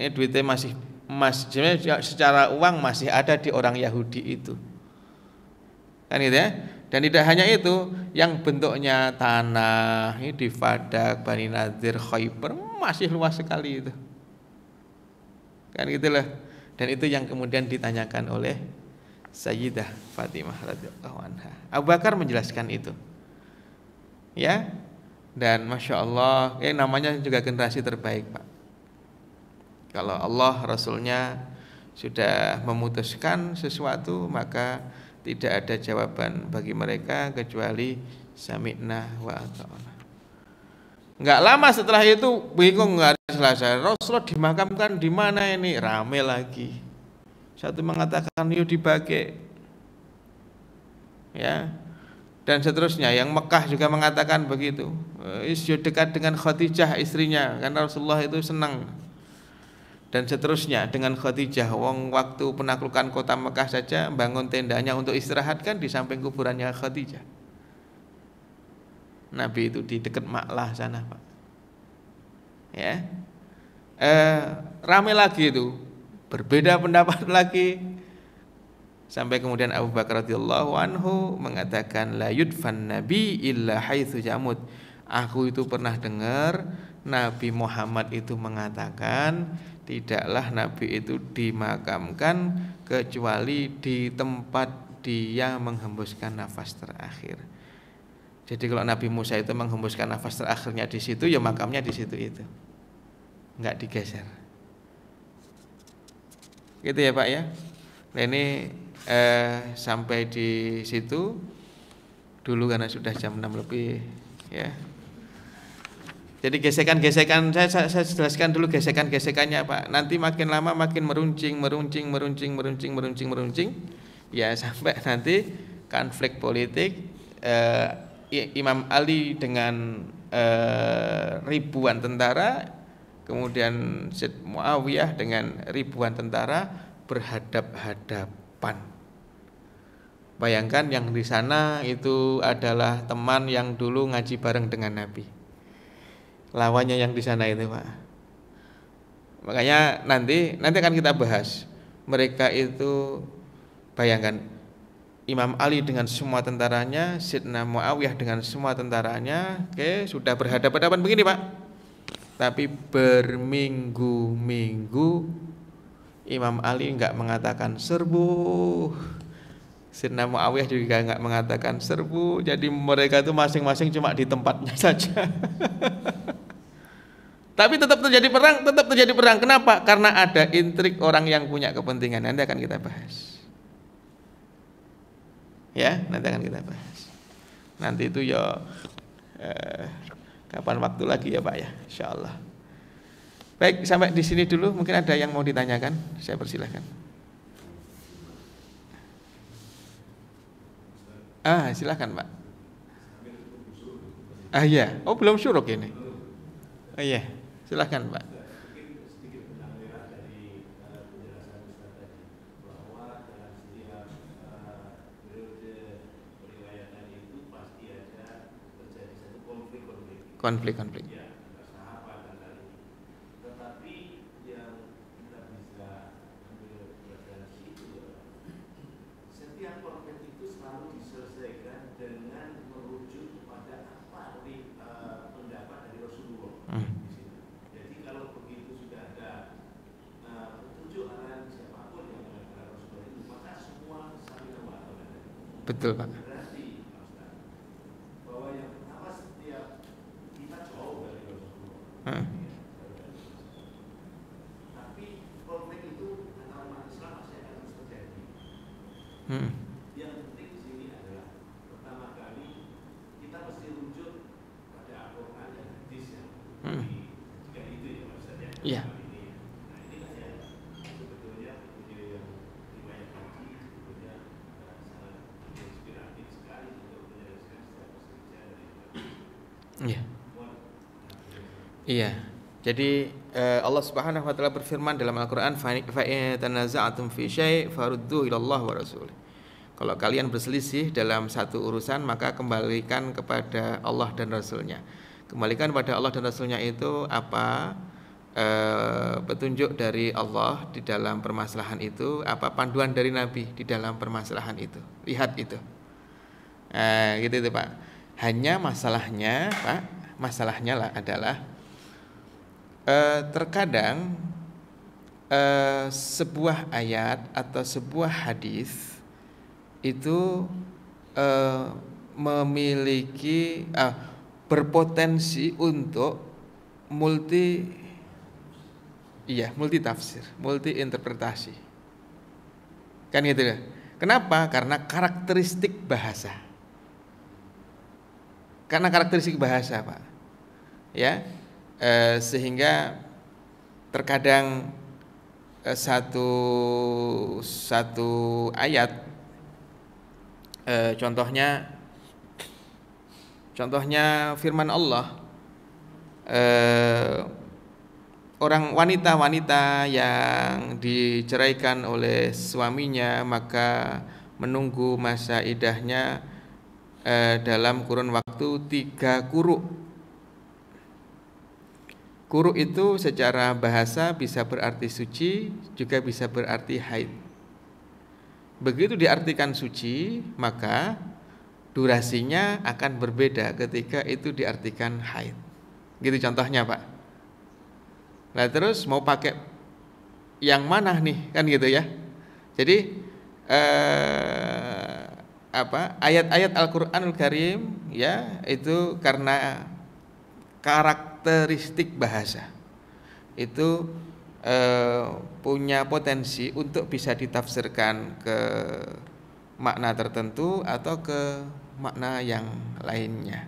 [SPEAKER 1] Ini duitnya masih secara uang masih ada di orang Yahudi itu, kan gitu ya. Dan tidak hanya itu, yang bentuknya tanah ini di Fadak, Bani Nadir, Khaybar masih luas sekali itu, kan gitulah. Dan itu yang kemudian ditanyakan oleh Sayyidah Fatimah radhiyallahu anha. Abu Bakar menjelaskan itu, ya. Dan masya Allah, namanya juga generasi terbaik, Pak. Kalau Allah Rasulnya sudah memutuskan sesuatu, maka tidak ada jawaban bagi mereka kecuali sami'na wa ata'na. Enggak lama setelah itu bingung, enggak ada selesai. Rasulullah dimakamkan di mana ini? Rame lagi. Satu mengatakan yuk dibagi, ya. Dan seterusnya. Yang Mekah juga mengatakan begitu. Dekat dengan Khadijah istrinya, karena Rasulullah itu senang. Dan seterusnya dengan Khadijah, waktu penaklukan kota Mekah saja bangun tendanya untuk istirahat kan di samping kuburannya Khadijah. Nabi itu di dekat Maklah sana, Pak. Ya, ramai lagi itu, berbeda pendapat lagi, sampai kemudian Abu Bakar radhiyallahu anhu mengatakan la yudfan nabi illa haitsu yamut. Aku itu pernah dengar Nabi Muhammad itu mengatakan tidaklah Nabi itu dimakamkan kecuali di tempat dia menghembuskan nafas terakhir. Jadi kalau Nabi Musa itu menghembuskan nafas terakhirnya di situ, ya makamnya di situ itu, enggak digeser. Gitu ya, Pak ya. Nah ini sampai di situ dulu karena sudah jam 6 lebih, ya. Jadi gesekan-gesekan saya jelaskan dulu gesekan-gesekannya, Pak. Nanti makin lama makin meruncing, ya sampai nanti konflik politik Imam Ali dengan ribuan tentara, kemudian Syed Muawiyah dengan ribuan tentara berhadap-hadapan. Bayangkan yang di sana itu adalah teman yang dulu ngaji bareng dengan Nabi. Lawannya yang di sana itu, Pak. Makanya nanti akan kita bahas. Mereka itu bayangkan Imam Ali dengan semua tentaranya, Sayyidina Muawiyah dengan semua tentaranya, oke, sudah berhadapan-hadapan begini, Pak. Tapi berminggu-minggu Imam Ali enggak mengatakan serbu. Sayyidina Muawiyah juga enggak mengatakan serbu. Jadi mereka itu masing-masing cuma di tempatnya saja. Tapi tetap terjadi perang. Kenapa? Karena ada intrik orang yang punya kepentingan. Nanti akan kita bahas. Ya, nanti akan kita bahas. Nanti itu ya kapan waktu lagi ya Pak ya, insyaallah. Baik, sampai di sini dulu. Mungkin ada yang mau ditanyakan, saya persilahkan. Silakan Pak. Iya. Oh, belum syuruk ini. Oh iya, silakan Pak. Konflik. Betul Pak.
[SPEAKER 2] Yang penting di sini adalah pertama kali kita mesti rujuk pada Al-Quran dan hadis yang jika itu ya maksudnya.
[SPEAKER 1] Iya.
[SPEAKER 2] Nah ini kan ya sebetulnya video yang riwayat haji sebetulnya sangat inspiratif sekali untuk menjelaskan secara perselisihan dari
[SPEAKER 1] Iya. Iya. Jadi Allah Subhanahu wa taala berfirman dalam Al-Qur'an, fa in tanaza'tum fi syai' farudduhu ila Allah wa rasul. Kalau kalian berselisih dalam satu urusan, maka kembalikan kepada Allah dan Rasulnya. Kembalikan pada Allah dan Rasulnya itu apa? Petunjuk dari Allah di dalam permasalahan itu, apa panduan dari Nabi di dalam permasalahan itu. Lihat itu. Gitu itu Pak. Hanya masalahnya Pak, adalah terkadang sebuah ayat atau sebuah hadis itu memiliki berpotensi untuk multi tafsir, multi interpretasi. Kan gitu ya. Kenapa? Karena karakteristik bahasa. Pak. Ya. Sehingga terkadang satu ayat contohnya firman Allah, orang wanita yang diceraikan oleh suaminya maka menunggu masa iddahnya dalam kurun waktu 3 quru. Quru itu secara bahasa bisa berarti suci, juga bisa berarti haid. Begitu diartikan suci, maka durasinya akan berbeda ketika itu diartikan haid. Gitu contohnya, Pak. Nah, terus mau pakai yang mana nih? Kan gitu ya. Jadi ayat-ayat Al-Qur'anul Karim ya, itu karena karakteristik bahasa. Itu punya potensi untuk bisa ditafsirkan ke makna tertentu atau ke makna yang lainnya.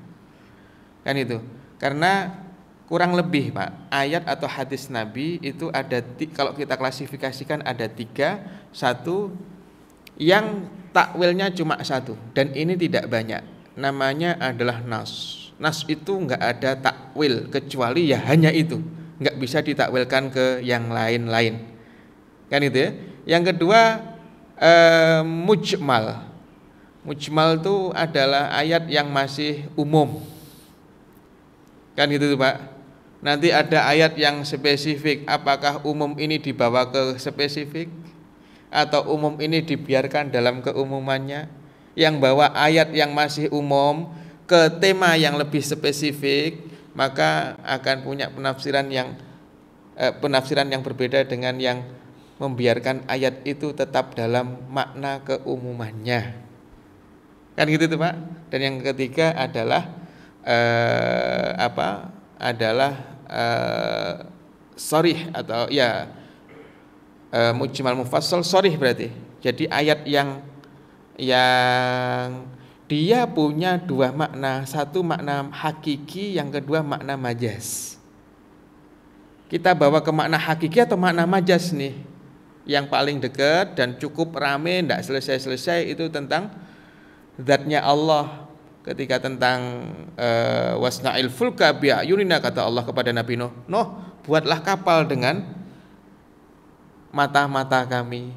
[SPEAKER 1] Kan itu. Karena kurang lebih Pak, ayat atau hadis Nabi itu ada, kalau kita klasifikasikan ada 3. Satu yang takwilnya cuma 1, dan ini tidak banyak. namanya adalah nas. Nas itu enggak ada takwil kecuali ya hanya itu, enggak bisa ditakwilkan ke yang lain-lain. Kan itu ya. Yang kedua mujmal. Mujmal itu adalah ayat yang masih umum. Kan gitu tuh Pak. Nanti ada ayat yang spesifik, apakah umum ini dibawa ke spesifik atau umum ini dibiarkan dalam keumumannya? Yang bawa ayat yang masih umum ke tema yang lebih spesifik, maka akan punya penafsiran yang berbeda dengan yang membiarkan ayat itu tetap dalam makna keumumannya. Kan gitu tuh Pak. Dan yang ketiga adalah sharih atau ya mujmal mufassal sharih berarti. Jadi ayat yang dia punya dua makna, satu makna hakiki, yang kedua makna majaz. Kita bawa ke makna hakiki atau makna majaz nih? Yang paling dekat dan cukup rame, tidak selesai-selesai itu tentang zatnya Allah. Ketika tentang wasna'il fulka bi'ayunina, kata Allah kepada Nabi Nuh, Nuh, buatlah kapal dengan mata-mata kami.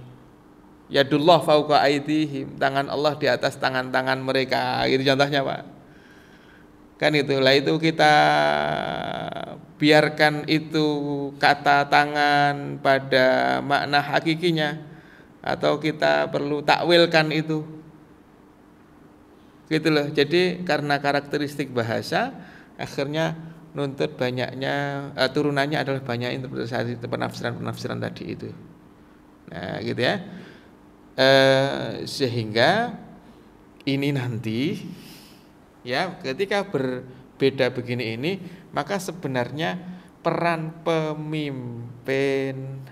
[SPEAKER 1] Yadullah fauqa aydihim, tangan Allah di atas tangan-tangan mereka, gitu contohnya Pak. Kan itulah itu kita biarkan itu kata tangan pada makna hakikinya atau kita perlu takwilkan itu. Gitu loh. Jadi karena karakteristik bahasa akhirnya nuntut banyaknya turunannya adalah banyak interpretasi penafsiran tadi itu. Nah, gitu ya. Sehingga ini nanti ya ketika berbeda begini ini, maka sebenarnya peran pemimpin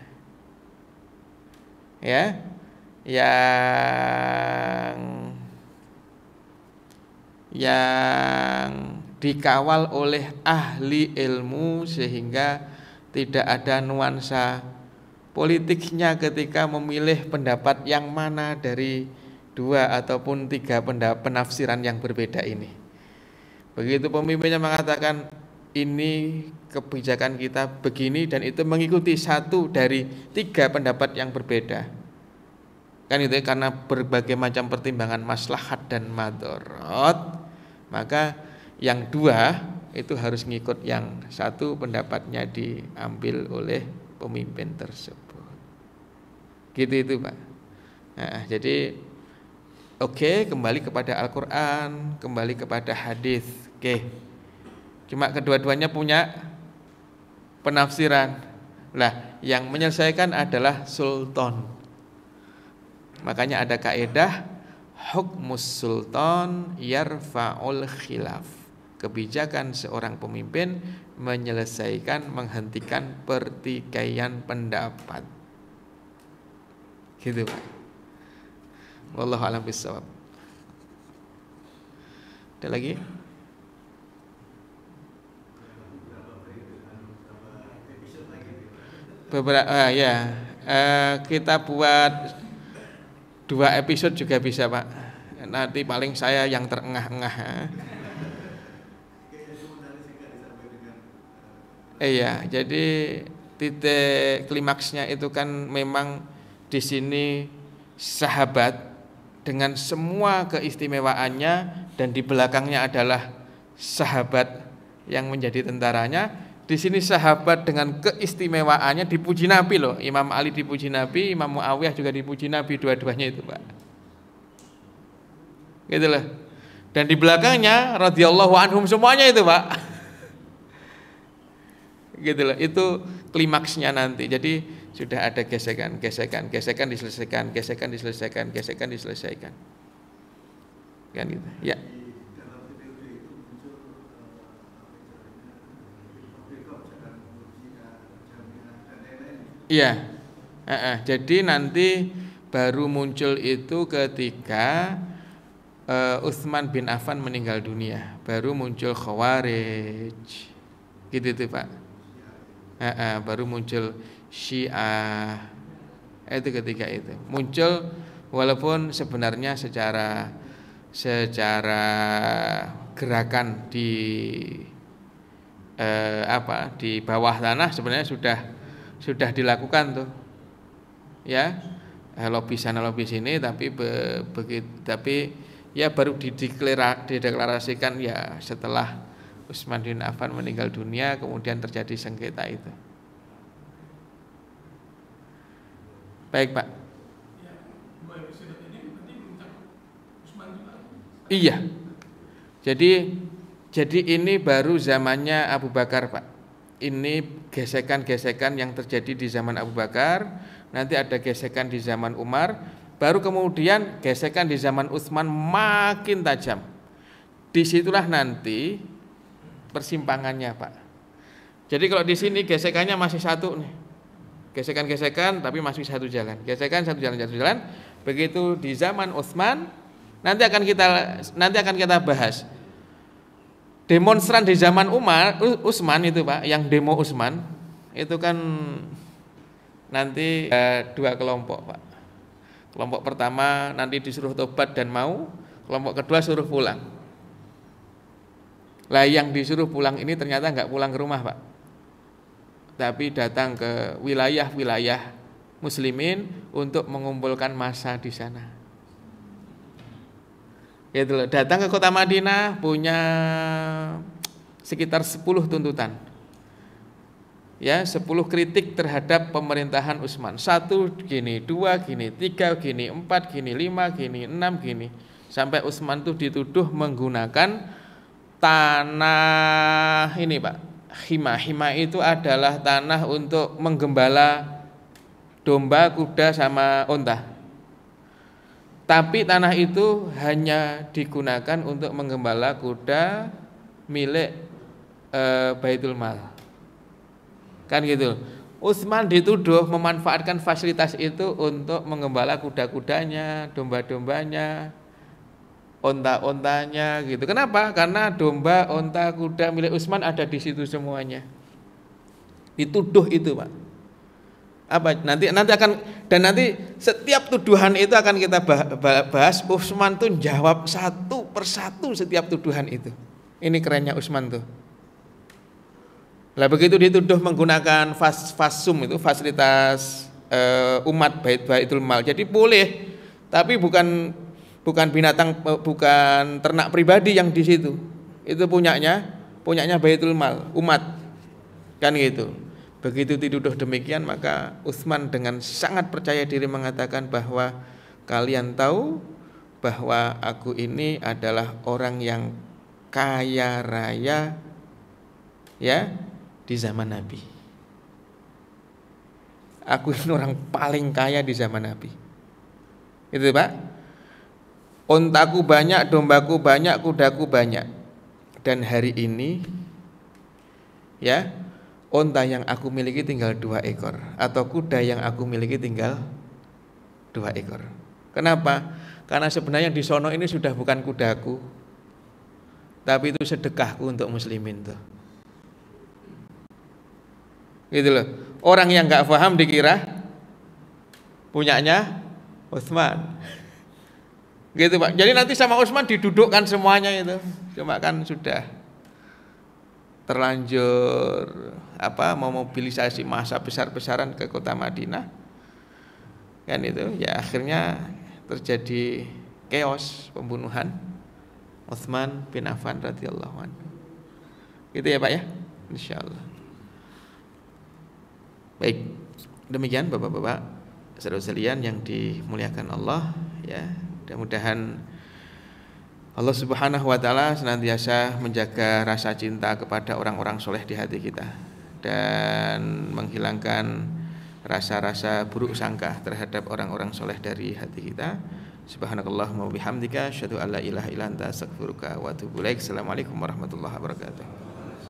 [SPEAKER 1] ya yang dikawal oleh ahli ilmu sehingga tidak ada nuansa politiknya ketika memilih pendapat yang mana dari dua ataupun tiga penafsiran yang berbeda ini. Begitu pemimpinnya mengatakan ini kebijakan kita begini dan itu mengikuti satu dari tiga pendapat yang berbeda, kan itu karena berbagai macam pertimbangan maslahat dan madharat, maka yang dua itu harus ngikut yang satu pendapatnya diambil oleh pemimpin tersebut. Gitu itu Pak. Nah, jadi oke, kembali kepada Al-Quran, kembali kepada hadis. Oke. Cuma kedua-duanya punya penafsiran. Lah, yang menyelesaikan adalah sultan. Makanya ada kaidah hukmus sultan yarfa'ul khilaf. Kebijakan seorang pemimpin menyelesaikan, menghentikan pertikaian pendapat. Gitu Pak. Wallahu a'lam bishawab. Ada lagi? Beberapa kita buat 2 episode juga bisa Pak. Nanti paling saya yang terengah-engah. Iya, jadi titik klimaksnya itu kan memang di sini sahabat dengan semua keistimewaannya, dan di belakangnya adalah sahabat yang menjadi tentaranya. Di sini sahabat dengan keistimewaannya dipuji Nabi loh. Imam Ali dipuji Nabi, Imam Muawiyah juga dipuji Nabi, dua-duanya itu Pak. Gitu loh. Dan di belakangnya radhiyallahu anhum semuanya itu Pak. Gitu loh. Itu klimaksnya nanti. Jadi sudah ada gesekan diselesaikan. Kan gitu. Ya. Iya. Jadi nanti baru muncul itu ketika Utsman bin Affan meninggal dunia, baru muncul Khawarij. Gitu tuh Pak. Baru muncul Syiah. Itu ketika itu muncul, walaupun sebenarnya secara secara gerakan di di bawah tanah sebenarnya sudah dilakukan tuh, ya, lobby sana lobby sini, tapi ya baru dideklarasikan ya setelah Utsman bin Affan meninggal dunia, kemudian terjadi sengketa itu. Baik Pak. Iya. Jadi ini baru zamannya Abu Bakar, Pak. Ini gesekan-gesekan yang terjadi di zaman Abu Bakar, nanti ada gesekan di zaman Umar, baru kemudian gesekan di zaman Utsman makin tajam. Disitulah nanti persimpangannya, Pak. Jadi kalau di sini gesekannya masih satu nih, gesekan-gesekan tapi masih satu jalan, gesekan satu jalan. Begitu di zaman Utsman, nanti akan kita bahas. Demonstran di zaman Utsman itu Pak, yang demo Utsman itu kan nanti dua kelompok Pak. Kelompok pertama nanti disuruh tobat dan mau, kelompok kedua suruh pulang. Lah yang disuruh pulang ini ternyata nggak pulang ke rumah Pak, tapi datang ke wilayah-wilayah muslimin untuk mengumpulkan massa di sana. Gitu loh, datang ke kota Madinah punya sekitar 10 tuntutan. Ya, 10 kritik terhadap pemerintahan Utsman. 1 gini, 2 gini, 3 gini, 4 gini, 5 gini, 6 gini. Sampai Utsman itu dituduh menggunakan tanah ini, Pak. Hima itu adalah tanah untuk menggembala domba, kuda sama unta. Tapi tanah itu hanya digunakan untuk menggembala kuda milik Baitul Mal. Kan gitu. Utsman dituduh memanfaatkan fasilitas itu untuk menggembala kuda-kudanya, domba-dombanya, onta-ontanya gitu. Kenapa? Karena domba, onta, kuda milik Utsman ada di situ semuanya. Dituduh itu, Pak. Apa nanti nanti setiap tuduhan itu akan kita bahas. Utsman tuh jawab satu persatu setiap tuduhan itu. Ini kerennya Utsman tuh. Lah begitu dituduh menggunakan fasum itu fasilitas umat Baitul Mal. Jadi boleh, tapi bukan binatang, bukan ternak pribadi yang di situ. Itu punyanya Baitul Mal, umat. Kan gitu. Begitu dituduh demikian, maka Utsman dengan sangat percaya diri mengatakan bahwa kalian tahu bahwa aku ini adalah orang yang kaya raya ya di zaman Nabi. Aku ini orang paling kaya di zaman Nabi. Itu Pak. Ontaku banyak, dombaku banyak, kudaku banyak. Dan hari ini ya, onta yang aku miliki tinggal 2 ekor, atau kuda yang aku miliki tinggal 2 ekor. Kenapa? Karena sebenarnya di sono ini sudah bukan kudaku, tapi itu sedekahku untuk muslimin tuh. Gitu loh. Orang yang nggak paham dikira punyanya Utsman. Gitu Pak. Jadi nanti sama Utsman didudukkan semuanya itu. Cuma kan sudah terlanjur memobilisasi massa besar-besaran ke kota Madinah, kan itu ya akhirnya terjadi chaos, pembunuhan Utsman bin Affan radhiyallahu anhu. Gitu ya Pak ya, insyaallah. Baik, demikian Bapak-bapak saudara sekalian yang dimuliakan Allah ya. Mudah-mudahan Allah Subhanahu wa taala senantiasa menjaga rasa cinta kepada orang-orang soleh di hati kita dan menghilangkan rasa-rasa buruk sangka terhadap orang-orang soleh dari hati kita. Subhanakallahumma wa bihamdika asyhadu an la ilaha illa anta astaghfiruka wa atubu ilaik. Assalamualaikum warahmatullahi wabarakatuh.